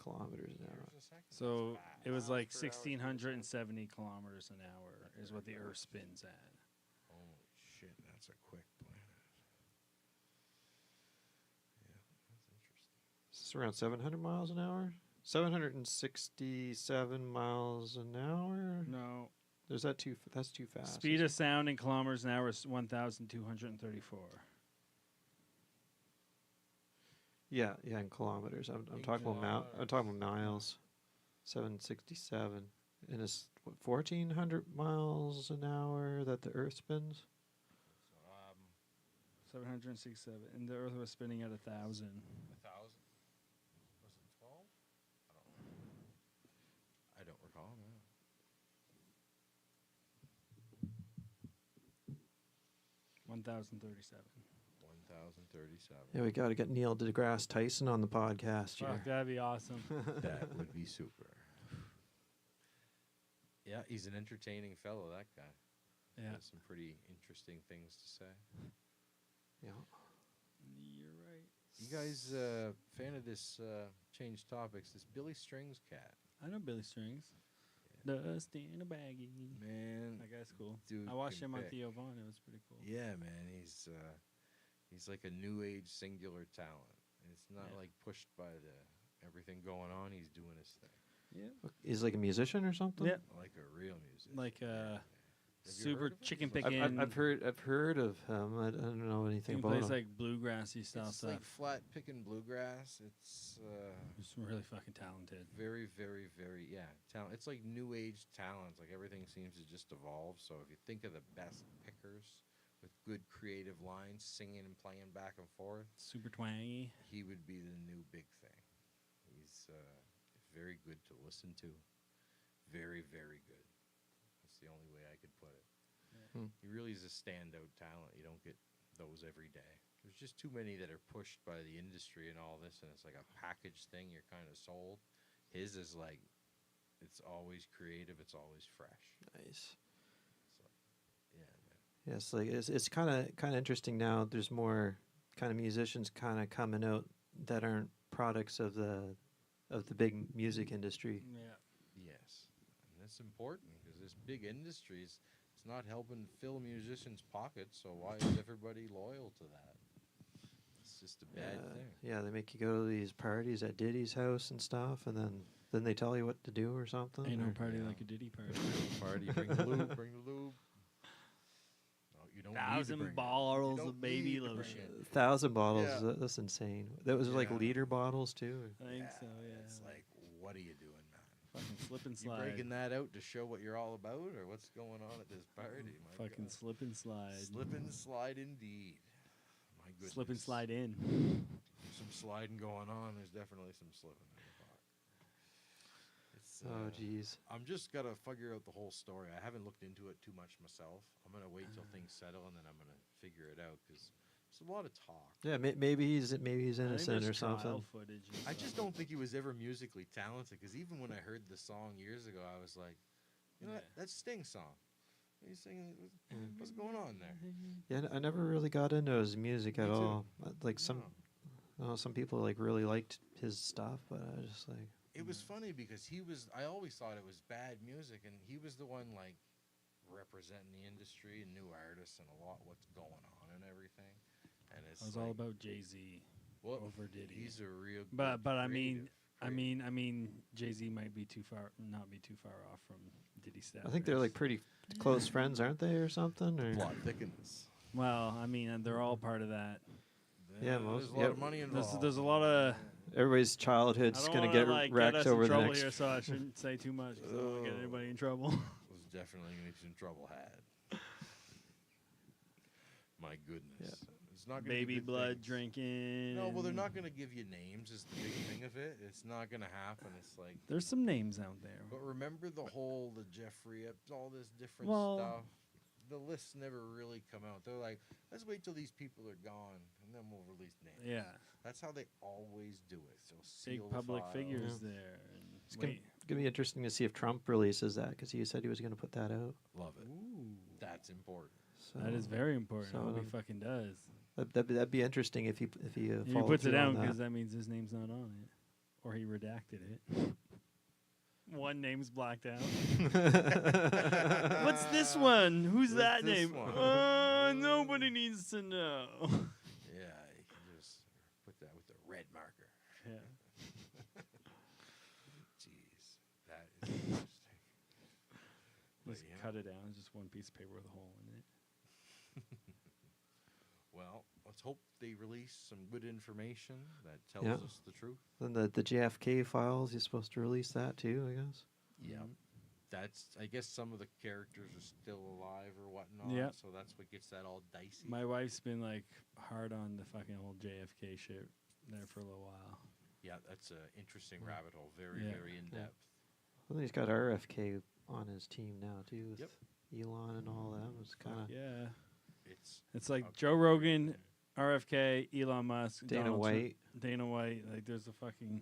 kilometers an hour. So it was Miles like per hour speed of sound. 1,670 kilometers an hour is what the Earth spins at. Holy shit, that's a quick planet. Yeah, that's interesting. It's around 700 miles an hour. 767 miles an hour. No. There's that too. That's too fast. Speed of sound in kilometers an hour is 1,234. Yeah, in kilometers. I'm In talking about I'm talking about kilometers. miles. 767, and it's what 1,400 miles an hour that the Earth spins. So, 767. And the Earth was spinning at 1,000. 1,000? Was it 12? I don't know. I don't recall, no. 1,037. 1,037. Yeah, we got to get Neil deGrasse Tyson on the podcast Fuck, here. that'd be awesome. That would be super. Yeah, he's an entertaining fellow, that guy. He Yeah. has some pretty interesting things to say. Yeah. You're right. You guys fan of this change topics, this Billy Strings cat? I know Billy Strings. Dust in a baggie. Man, That guy's cool. dude I watched can him on pick. Theo Vaughn. It was pretty cool. Yeah, man, he's like a new age singular talent. And it's not Yeah. like pushed by the everything going on. He's doing his thing. Yeah. He's like a musician or something. Yeah. Like a real musician. Like Yeah. Have you super heard of him? chicken He's like- picking. I've heard of him. I don't know anything He about plays him. like bluegrassy style It's like stuff. flat picking bluegrass. It's He's really fucking talented. very, very, very talent. It's like new age talents. Like everything seems to just evolve. So if you think of the best pickers with good creative lines, singing and playing back and forth, Super twangy. he would be the new big thing. He's very good to listen to. Very, very good. That's the only way I could put it. He really is a standout talent. You don't get those every day. There's just too many that are pushed by the industry and all this, and it's like a packaged thing you're kind of sold. His is like, it's always creative. It's always fresh. Nice. So, yeah, man. Yes, like it's kind of interesting now. There's more kind of musicians kind of coming out that aren't products of the big music industry. Yeah. Yes, and that's important because this big industry is it's not helping fill musicians' pockets. So why is everybody loyal to that? It's just a bad thing. Yeah, they make you go to these parties at Diddy's house and stuff, and then they tell you what to do or something. Ain't no or- party Yeah. like a Diddy party. Party, bring the lube, bring the lube. No, you don't need to 1,000 bring it. bottles You don't of baby need to bring lotion. it. 1,000 bottles. Yeah. That's insane. That was like Yeah. liter bottles too. I think so, yeah. It's like, what are you doing, man? fucking slip and You slide. breaking that out to show what you're all about, or what's going on at this party? My Fucking God. slip and slide. Slip and slide indeed. My goodness. Slip and slide in. Some sliding going on. There's definitely some slipping in the pot. It's, Oh, jeez. I'm just gotta figure out the whole story. I haven't looked into it too much myself. I'm gonna wait till things settle and then I'm gonna figure it out because there's a lot of talk. Yeah, maybe he's I think innocent there's or something. trial footage and I just stuff. don't think he was ever musically talented because even when I heard the song years ago, I was like, you know, Yeah. that's Sting's song. He's singing. What's going on there? Yeah, I never really got into his music Me at too. all. Like some, No. some people like really liked his stuff, but I just like. It was funny because he was. I always thought it was bad music, and he was the one like representing the industry and new artists and a lot what's going on and everything. And it's It was like, all about Jay-Z well, over Diddy. he's a real. But good I mean creative. Jay-Z might be not be too far off from Diddy status. I think they're like pretty close friends, aren't they, or something? Or plot thickens. Well, I mean, and they're all part of that. Yeah, There's most- a lot yep. of money involved. There's a lot of. everybody's childhood's I don't gonna wanna, get like, wrecked us over in the trouble next. here, so I shouldn't say too much. 'Cause I don't wanna get Oh. anybody in trouble. Was definitely going to be some trouble had. My goodness. It's not gonna be Baby good blood things. drinking. No, well, they're not going to give you names. Is the big thing of it. It's not going to happen. It's like, There's some names out there. but remember the Jeffrey Epps, all this different Well- stuff. The lists never really come out. They're like, let's wait till these people are gone, and then we'll release names. Yeah, That's how they always do it. So big seal the public file. figures there. And It's gonna, wait. gonna be interesting to see if Trump releases that because he said he was gonna put that out. Love it. Ooh, That's important. So that is very important. I so hope he then- fucking does. that'd be interesting if he If he followed puts it through on down because that. that means his name's not on it, or he redacted it. One name's blacked out. What's this one? Who's What's that this name? one? Nobody needs to know. Yeah, you can just put that with the red marker. Yeah. Jeez, that is interesting. But Just yeah. cut it out. It's just one piece of paper with a hole in it. Well, let's hope they release some good information that tells Yeah. us the truth. Then the JFK files, he's supposed to release that too, I guess. Yeah. That's, I guess some of the characters are still alive or whatnot. Yep. So that's what gets that all dicey. My wife's been like hard on the fucking old JFK shit there for a little while. Yeah, that's an interesting rabbit hole. Very, Yeah. very in depth. I think he's got RFK on his team now too, with Yep. Elon and all that. It was kind of Yeah. It's Like Okay. Joe Rogan, RFK, Elon Musk, Dana Donald Trump- White, Dana White. Like there's a fucking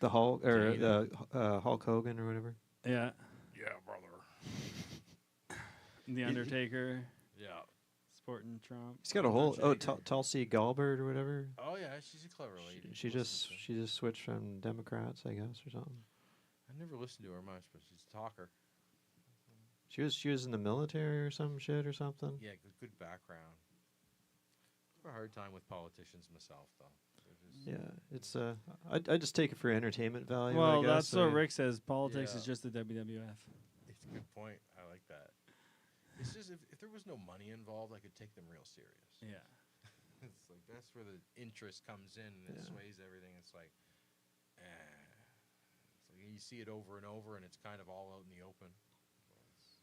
the Hulk or Dana. Hulk Hogan or whatever. yeah. yeah, brother. The Undertaker Yeah. sporting Trump. He's got a whole Undertaker. Tulsi Gabbard or whatever. Oh yeah, she's a clever lady. She Listen just to- she just switched from Democrats, I guess, or something. I never listened to her much, but she's a talker. She was in the military or some shit or something. Yeah, good background. I have a hard time with politicians myself, though. They're just- Yeah, it's I just take it for entertainment value. Well, I that's guess. what Rick says. Politics is Yeah. just the WWF. It's a good point. I like that. It's just if there was no money involved, I could take them real serious. Yeah. It's like that's where the interest comes in and it Yeah. sways everything. It's like, it's like you see it over and over, and it's kind of all out in the open. So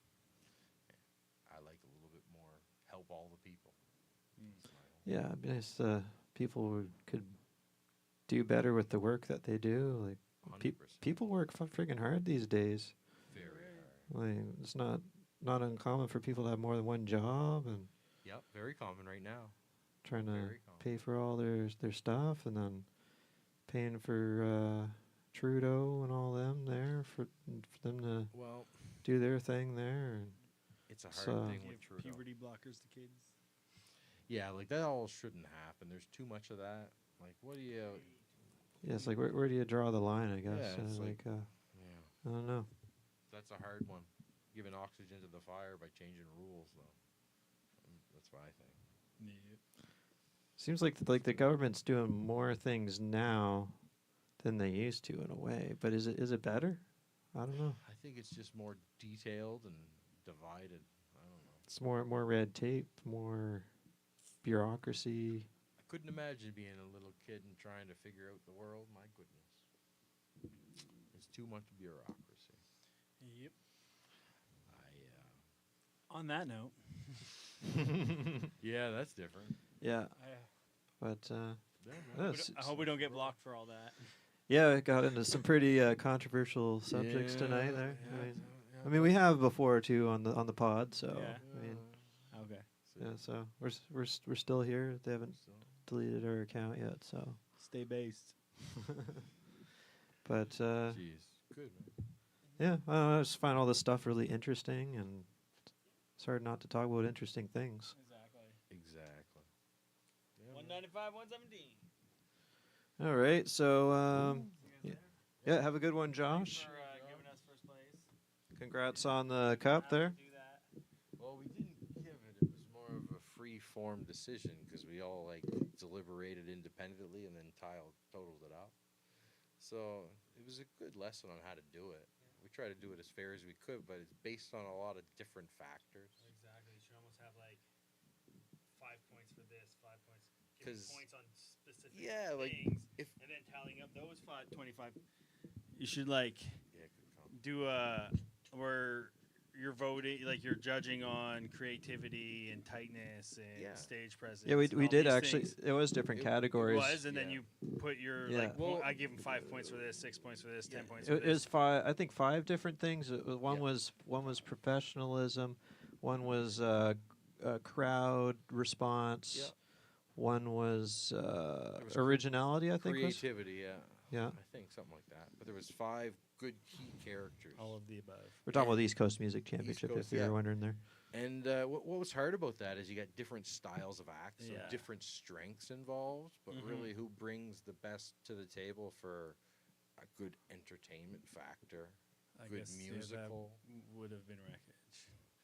I like a little bit more help all the people. That's my whole- Yeah, it'd be nice. People could do better with the work that they do. Like Pe- 100%. people work friggin' hard these days. Very hard. Like, it's not uncommon for people to have more than one job and Yep, very common right now. trying to Very common. pay for all their stuff, and then paying for Trudeau and all them there for them to Well, do their thing there. And it's a hard So- thing Give with Trudeau. puberty blockers to kids. Yeah, like that all shouldn't happen. There's too much of that. Like, what do you? yeah, it's like where do you draw the line? I guess Yeah, it's like- like Yeah, I don't know. that's a hard one. Giving oxygen to the fire by changing rules, though. That's what I think. Seems like the government's doing more things now than they used to in a way. But is it better? I don't know. I think it's just more detailed and divided. I don't know. It's more red tape, more bureaucracy. I couldn't imagine being a little kid and trying to figure out the world. My goodness, it's too much bureaucracy. Yep. I On that note, yeah, that's different. Yeah, but Yeah, yeah, man. it's- I hope we don't get blocked for all that. yeah, it got into some pretty controversial subjects tonight. There, Yeah, I mean, we have before too on the pod. So Yeah. I mean, Okay. yeah, so we're still here. They haven't So, deleted our account yet. So, Stay based. but jeez, good man. yeah, I don't know, I just find all this stuff really interesting, and it's hard not to talk about interesting things. Exactly. Exactly. Yeah, man. 195, 117. All right, so yeah, have a good one, Josh. For giving us first place. Congrats on the cup there. Do that. Well, we didn't give it. It was more of a free-form decision because we all like deliberated independently and then totaled it up. So it was a good lesson on how to do it. We try to do it as fair as we could, but it's based on a lot of different factors. Exactly. You should almost have like 5 points for this, 5 points. 'Cause- Points on specific Yeah, like, things, if- and then tallying up those 25. You should like Yeah, good comment. do where you're voting, like you're judging on creativity and tightness and Yeah. stage presence. Yeah, we and all did these actually. things. It was different It categories. Was, and then Yeah. you put your Yeah. like. Well- I give him 5 points for this, 6 points for this, 10 Yeah. points for It this. was five. I think five different things. One Yeah. was professionalism. One was crowd response. Yeah. One was was originality. I think was. Creativity, yeah. Yeah, I think something like that. But there was 5 good key characters. All of the above. we're talking about the East Coast Music Championship. Coast, if you yeah. were wondering there. And what was hard about that is you got different styles of acts, so Yeah. different strengths involved, but Mhm. really who brings the best to the table for a good entertainment factor, I good guess musical. that would have been wreckage.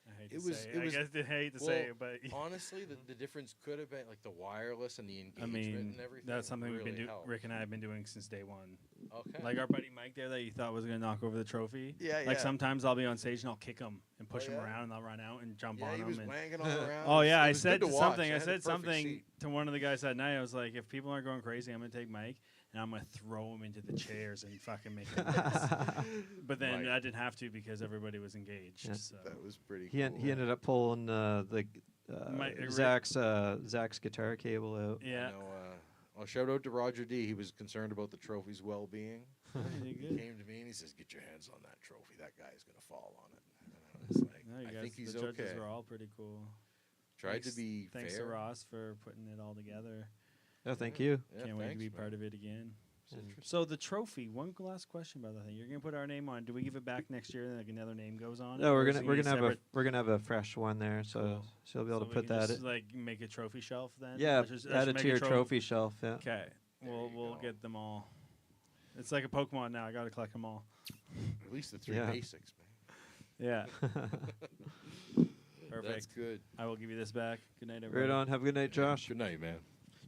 I hate It to was- say it it. I was- guess I hate to well, say it, but Honestly, the difference could have been like the wireless and the I engagement mean, and everything. that's something really we've been doing. helped. Rick and I have been doing since day one. Okay. Like our buddy Mike there that you thought was gonna knock over the trophy. yeah, Like sometimes I'll be on stage and I'll kick him and push him yeah? around and I'll run out and jump Yeah, on he him. was And wanging all around. oh It yeah, was I good said to watch. something. I had a said perfect something seat. to one of the guys that night. I was like, if people aren't going crazy, I'm gonna take Mike and I'm gonna throw him into the chairs and fucking make him dance. But then Mike. I didn't have to because everybody was engaged. Yeah. So. That was pretty He cool. he ended up pulling Rick- Zach's guitar cable out. Yeah. I know, well, shout out to Roger D. He was concerned about the trophy's well-being. You He good? came to me and he says, "Get your hands on that trophy. That guy's gonna fall on it." And I was like, No, you "I guys, think he's the judges okay." were all pretty cool. Tried Thanks- to be Thanks fair. to Ross for putting it all together. Oh, thank you. Yeah, Can't wait to thanks, be man. part of it again. It's interesting. So the trophy. One last question about that thing. You're gonna put our name on. Do we give it back next year? And like another name goes on. No, it, we're or is gonna it we're gonna have separate? we're gonna have a fresh one there, so Cool. so you'll be able So to we put can that. just, like make a trophy shelf then. Yeah, Let's just add it make to a your trophy shelf. Yeah. Okay, There we'll you we'll go. get them all. It's like a Pokemon now. I gotta collect them all. At least the 3 Yeah. basics, man. Yeah. Perfect. That's good. I will give you this back. Good night, everybody. Right on. Have a good night, Josh. Good night, man.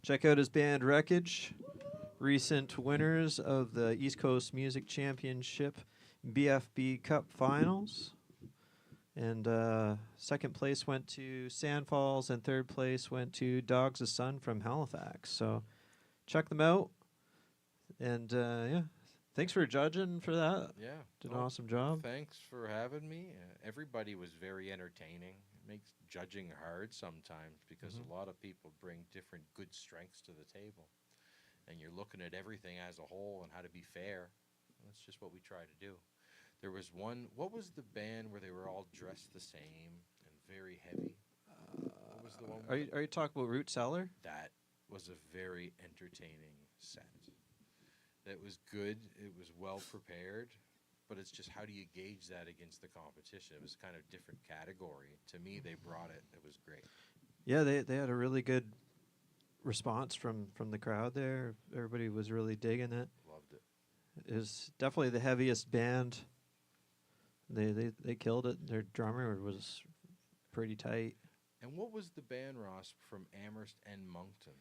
Check out his band Wreckage, recent winners of the East Coast Music Championship BFB Cup Finals. And second place went to Sand Falls, and third place went to Dogs of Sun from Halifax. So check them out. And yeah, thanks for judging for that. Yeah. Did an Well, awesome job. Thanks for having me. Everybody was very entertaining. It makes judging hard sometimes because Mhm. a lot of people bring different good strengths to the table. And you're looking at everything as a whole and how to be fair. That's just what we try to do. There was one. What was the band where they were all dressed the same and very heavy? What was the one? Are you talking about Root Cellar? That was a very entertaining set. That was good. It was well prepared, but it's just how do you gauge that against the competition? It was kind of different category. To me, they brought it. It was great. Yeah, they had a really good response from the crowd there. Everybody was really digging it. Loved it. It was definitely the heaviest band. They killed it. Their drummer was pretty tight. And what was the band, Ross, from Amherst and Moncton?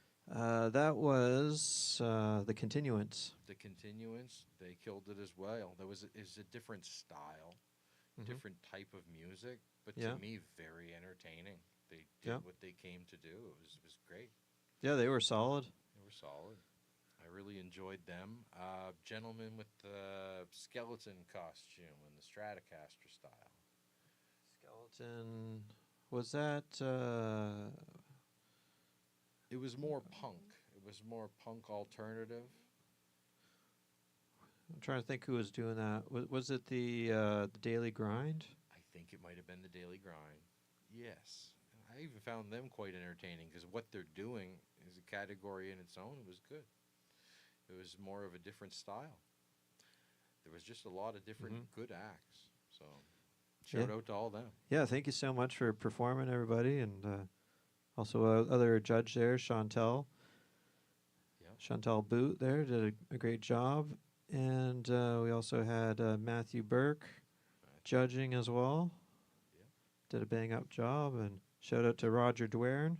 That was the Continuance. The Continuance, they killed it as well. There was a different style, Mhm. different type of music, but Yeah. to me, very entertaining. They did Yeah. what they came to do. It was great. Yeah, they were solid. They were solid. I really enjoyed them. Gentleman with the skeleton costume and the Stratocaster style. Skeleton. Was that? It was more punk. It was more punk alternative. I'm trying to think who was doing that. Was it the Daily Grind? I think it might have been the Daily Grind. Yes. I even found them quite entertaining because what they're doing is a category in its own. It was good. It was more of a different style. There was just a lot of different good acts. So shout out to all them. Yeah, thank you so much for performing, everybody, and also other judge there, Chantel. Yeah. Chantel Boot there did a great job, and we also had Matthew Burke judging as well. Yeah. Did a bang up job, and shout out to Roger Dwern,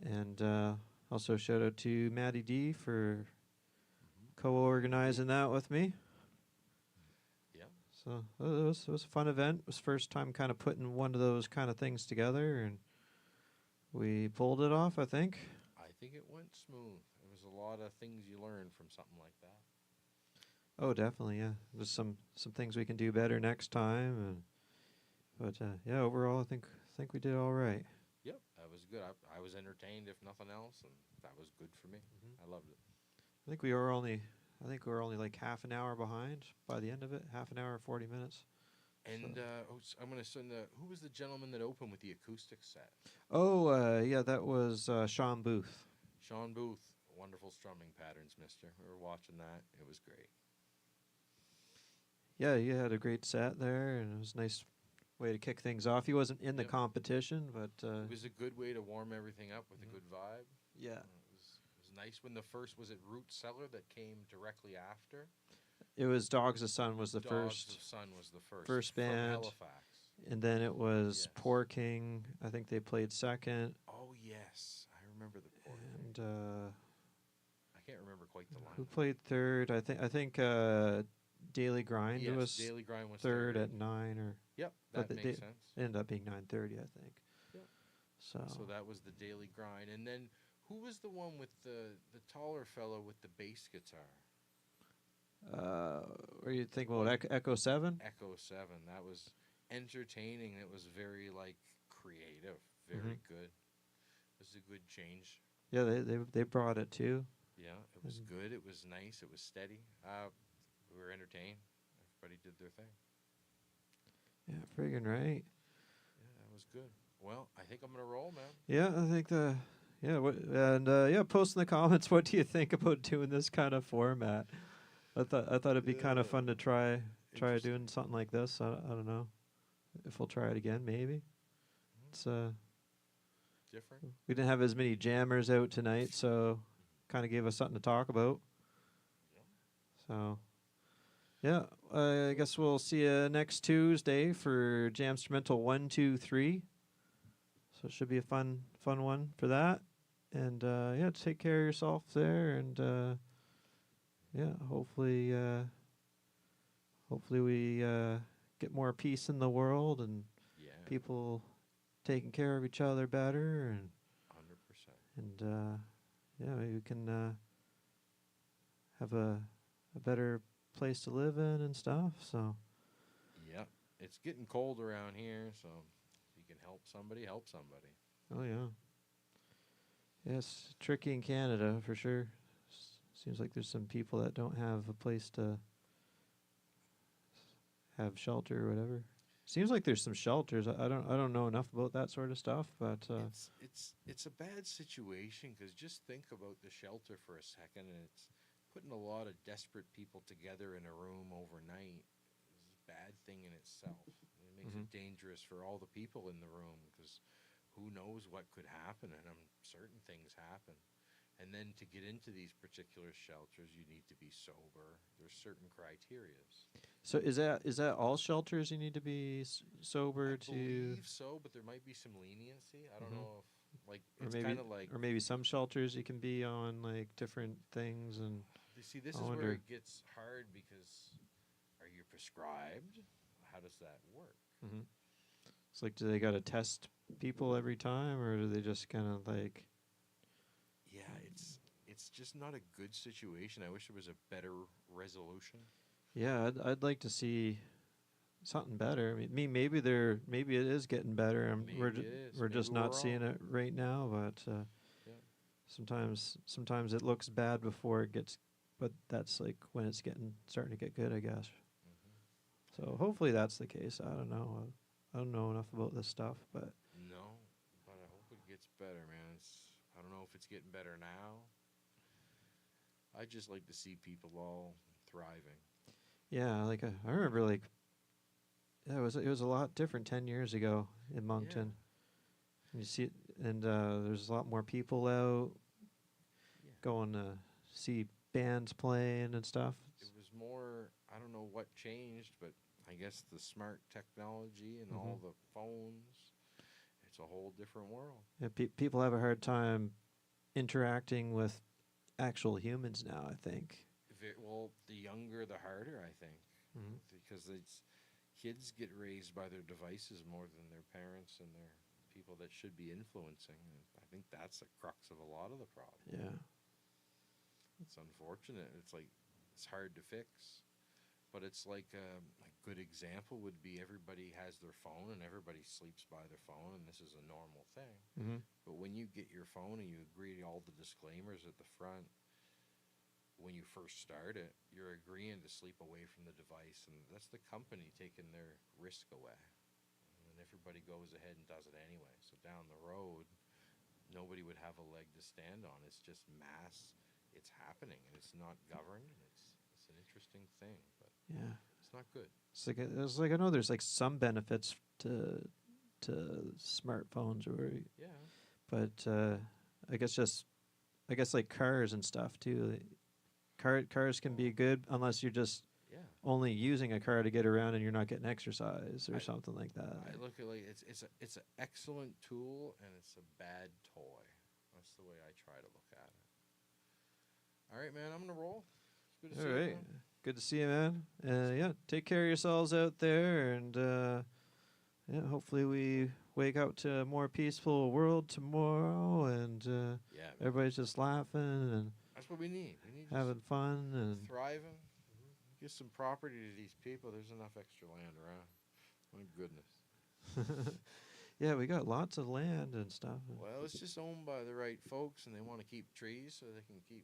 and also shout out to Maddie D for co-organizing that with me. Yeah. So it was a fun event. It was first time kind of putting one of those kind of things together, and we pulled it off, I think. I think it went smooth. There was a lot of things you learned from something like that. Oh, definitely, yeah. There's some things we can do better next time, but yeah, overall, I think we did all right. Yep, that was good. I was entertained, if nothing else, and that was good for me. I loved it. I think we were only like half an hour behind by the end of it. Half an hour, 40 minutes. And I'm going to send who was the gentleman that opened with the acoustic set? Oh, yeah, that was Sean Booth. Sean Booth. Wonderful strumming patterns, mister. We were watching that. It was great. Yeah, you had a great set there, and it was a nice way to kick things off. He wasn't in the Yep. competition, but It was a good way to warm everything up with a good vibe. yeah, It was nice when the first, was it Root Cellar that came directly after? it was Dogs of Sun was the Dogs first, of Sun was the first. first from band. Halifax. and then it was Yes. Poor King. I think they played second, Oh, yes. I remember the poor thing. and I can't remember quite the line. who played third? I think Daily Grind Yes, was Daily Grind was third at 9, or Yep, but that they makes did- sense. it ended up being 9:30, I think. Yep. So, So that was the Daily Grind. And then who was the one with the taller fellow with the bass guitar? what do you think about Echo 7? Echo 7. That was entertaining. It was very, like, creative. Very good. It was a good change. Yeah, they brought it too. Yeah, it was good. It was nice. It was steady. We were entertained. Everybody did their thing. Yeah, friggin' right. Yeah, that was good. Well, I think I'm going to roll, man. Yeah, I think post in the comments what do you think about doing this kind of format. I thought it'd be kind of fun to try Interesting. doing something like this. I don't know if we'll try it again. Maybe it's Different. we didn't have as many jammers out tonight, so kind of gave us something to talk about. Yeah. So yeah, I guess we'll see you next Tuesday for Jamstrumental 1, 2, 3. So it should be a fun one for that. And yeah, take care of yourself there, and yeah, hopefully we get more peace in the world and Yeah. people taking care of each other better, 100%. and yeah, maybe we can have a better place to live in and stuff. So Yep. It's getting cold around here, so if you can help somebody, help somebody. oh yeah, yes, tricky in Canada for sure. Seems like there's some people that don't have a place to have shelter or whatever. Seems like there's some shelters. I don't know enough about that sort of stuff, but It's a bad situation because just think about the shelter for a second, and it's putting a lot of desperate people together in a room overnight is a bad thing in itself. It makes it dangerous for all the people in the room because who knows what could happen, and certain things happen. And then to get into these particular shelters, you need to be sober. There's certain criterias. so is that all shelters you need to be sober I to, believe so, but there might be some leniency. I don't Mhm. know if like or it's maybe kind of like or maybe some shelters you can be on like different things and you see. This I is where wonder. it gets hard because are you prescribed? How does that work? Mhm. It's like, do they got to test people every time, or do they just kind of like? Yeah, it's just not a good situation. I wish there was a better resolution. Yeah, I'd like to see something better. I mean, maybe it is getting better, and Maybe it is. we're Maybe just we're not seeing wrong. it right now. But Yeah. sometimes it looks bad before it gets, but that's like when it's starting to get good, I guess. So hopefully that's the case. I don't know. I don't know enough about this stuff, but No, but I hope it gets better, man. I don't know if it's getting better now. I just like to see people all thriving. yeah, like I remember like yeah, it was a lot different 10 years ago in Yeah. Moncton. You see it, and there's a lot more people out Yeah. going to see bands playing and stuff. It was more, I don't know what changed, but I guess the smart technology and all the phones, it's a whole different world. Yeah, people have a hard time interacting with actual humans now, I think. Well, the younger, the harder, I think, Mhm. because it's kids get raised by their devices more than their parents and their people that should be influencing. And I think that's the crux of a lot of the problem. Yeah. It's unfortunate. It's like it's hard to fix. But it's like a good example would be everybody has their phone and everybody sleeps by their phone, and this is a normal thing. Mm-hmm. But when you get your phone and you agree to all the disclaimers at the front, when you first start it, you're agreeing to sleep away from the device, and that's the company taking their risk away. And then everybody goes ahead and does it anyway. So down the road, nobody would have a leg to stand on. It's just mass. It's happening, and it's not governed. And it's an interesting thing, but Yeah. it's not good. It's like I know there's like some benefits to smartphones, Yeah. but I guess like cars and stuff too. Cars can be good unless you're just Yeah. only using a car to get around and you're not getting exercise or I- something like that. I look at like it's an excellent tool and it's a bad toy. That's the way I try to look at it. All right, man. I'm gonna roll. It's good to All see you, right. man. Good to see you, man. Yeah, take care of yourselves out there, and yeah, hopefully we wake up to a more peaceful world tomorrow, and Yeah, man. everybody's just laughing and That's what we need. We need just having fun, and thriving. Give some property to these people. There's enough extra land around. My goodness. yeah, we got lots of land and stuff. Well, it's just owned by the right folks, and they want to keep trees so they can keep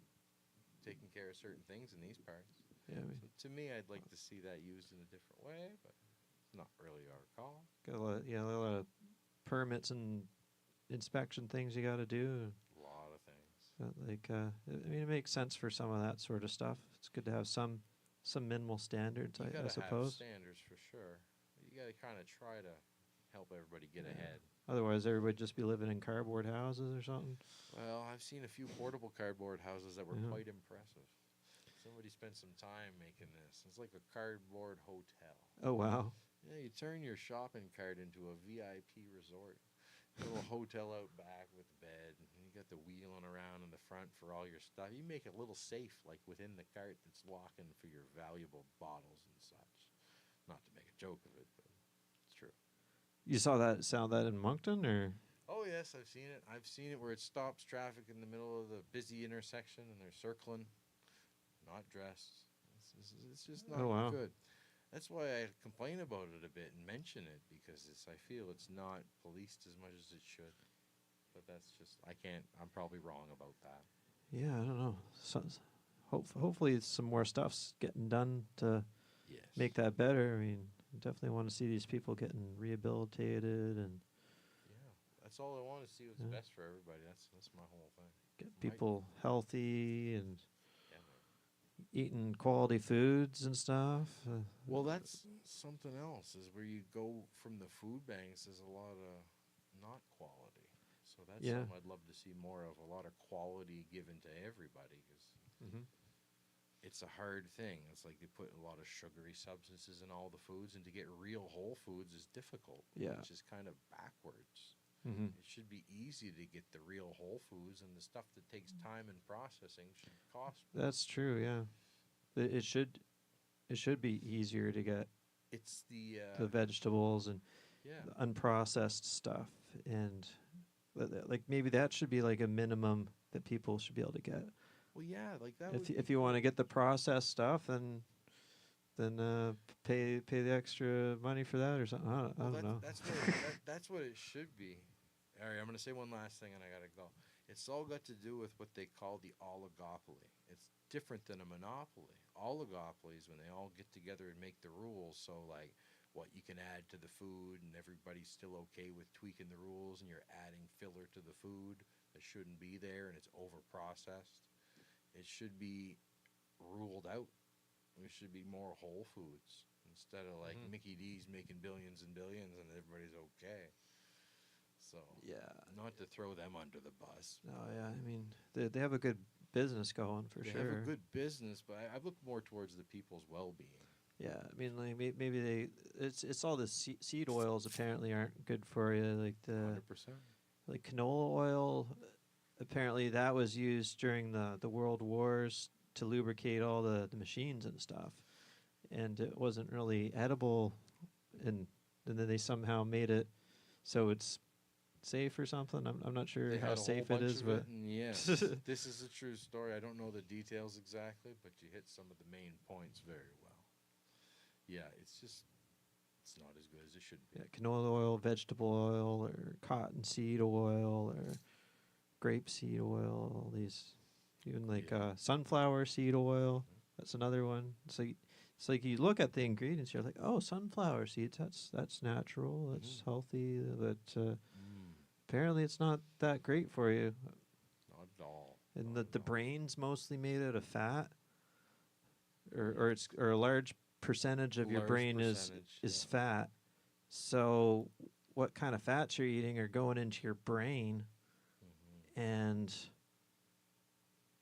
taking care of certain things in these parts. Yeah, we So to me, I'd like to see that used in a different way, but it's not really our call. got a lot of permits and inspection things you got to do. A lot of things. Like, I mean, it makes sense for some of that sort of stuff. It's good to have some minimal standards, You I gotta have suppose. standards for sure. You gotta kind of try to help everybody get Yeah. ahead. Otherwise, everybody'd just be living in cardboard houses or something. Well, I've seen a few portable cardboard houses that were Yeah. quite impressive. Somebody spent some time making this. It's like a cardboard hotel. Oh wow! Yeah, you turn your shopping cart into a VIP resort. A little hotel out back with a bed, and you got the wheeling around in the front for all your stuff. You make a little safe, like within the cart, that's locking for your valuable bottles and such. Not to make a joke of it, but it's true. You saw that in Moncton, or Oh yes, I've seen it. I've seen it where it stops traffic in the middle of the busy intersection, and they're circling, not dressed. It's just not Oh, wow. good. That's why I complain about it a bit and mention it because I feel it's not policed as much as it should. But that's just I can't. I'm probably wrong about that. yeah, I don't know. Hopefully, some more stuff's getting done to Yes. make that better. I mean, definitely want to see these people getting rehabilitated and Yeah, that's all I want to see. What's Yeah. best for everybody. That's my whole thing. get My- people healthy and Yeah, man. eating quality foods and stuff. Well, that's something else. Is where you go from the food banks. There's a lot of not quality. So that's Yeah. something I'd love to see more of. A lot of quality given to everybody, because Mhm. it's a hard thing. It's like they put a lot of sugary substances in all the foods, and to get real whole foods is difficult. Yeah. Which is kind of backwards. Mhm. It should be easy to get the real whole foods, and the stuff that takes time and processing should cost more. That's true. Yeah, it should be easier to get It's the the vegetables and yeah. the unprocessed stuff, and like maybe that should be like a minimum that people should be able to get. Well, yeah, like that. If you want to get the processed stuff, then pay the extra money for that or something. I don't know. That's what it should be. All right, I'm gonna say one last thing, and I gotta go. It's all got to do with what they call the oligopoly. It's different than a monopoly. Oligopolies, when they all get together and make the rules, so like what you can add to the food, and everybody's still okay with tweaking the rules, and you're adding filler to the food that shouldn't be there, and it's over processed. It should be ruled out. There should be more whole foods instead of like Mhm. Mickey D's making billions and billions, and everybody's okay. So Yeah. not to throw them under the bus. No. Yeah. I mean, they have a good business going for They sure. have a good business, but I look more towards the people's well-being. Yeah, I mean, like maybe it's all the seed oils apparently aren't good for you. Like the 100%. like canola oil, apparently that was used during the World Wars to lubricate all the machines and stuff, and it wasn't really edible, and then they somehow made it so it's safe or something. I'm not sure They how had a whole safe it bunch is, of but it, and yes, this is a true story. I don't know the details exactly, but you hit some of the main points very well. Yeah, it's not as good as it should be. yeah, canola oil, vegetable oil, or cottonseed oil, or grapeseed oil, all these, even like Yeah. sunflower seed oil. That's another one. It's like you look at the ingredients, you're like, oh, sunflower seeds. That's natural. That's healthy. But apparently, it's not that great for you. Not at all. And Not the at all. brain's mostly made out of fat, or a large percentage of your Large brain percentage, is yeah. fat. So, what kind of fats you're eating are going into your brain, and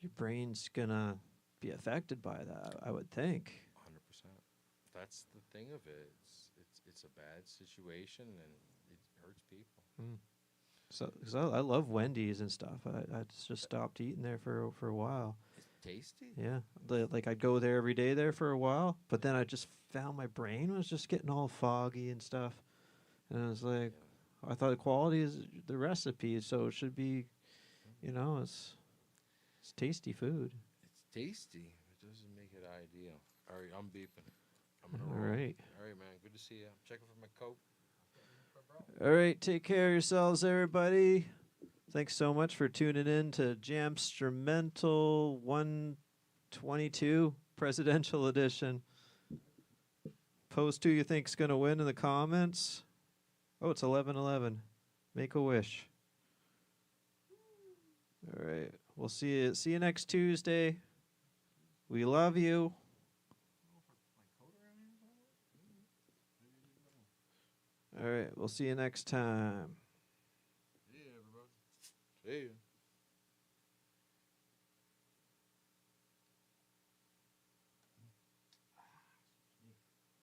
your brain's gonna be affected by that, I would think. 100%. That's the thing of it. It's a bad situation, and it hurts people. So, cause I love Wendy's and stuff. I just stopped eating there for a while. It's tasty. Yeah, like I'd go there every day there for a while, but then I just found my brain was just getting all foggy and stuff, and I was like, I thought the quality is the recipe, so it should be, it's tasty food. It's tasty. It doesn't make it ideal. All right, I'm beeping. I'm All gonna roll. right. All right, man. Good to see you. I'm checking for my coat. All right, take care of yourselves, everybody. Thanks so much for tuning in to Jamstrumental 122 Presidential Edition. Post who you think's gonna win in the comments. Oh, it's 11:11. Make a wish. All right, we'll see you next Tuesday. We love you. All right, we'll see you next time. See you, everybody. See you.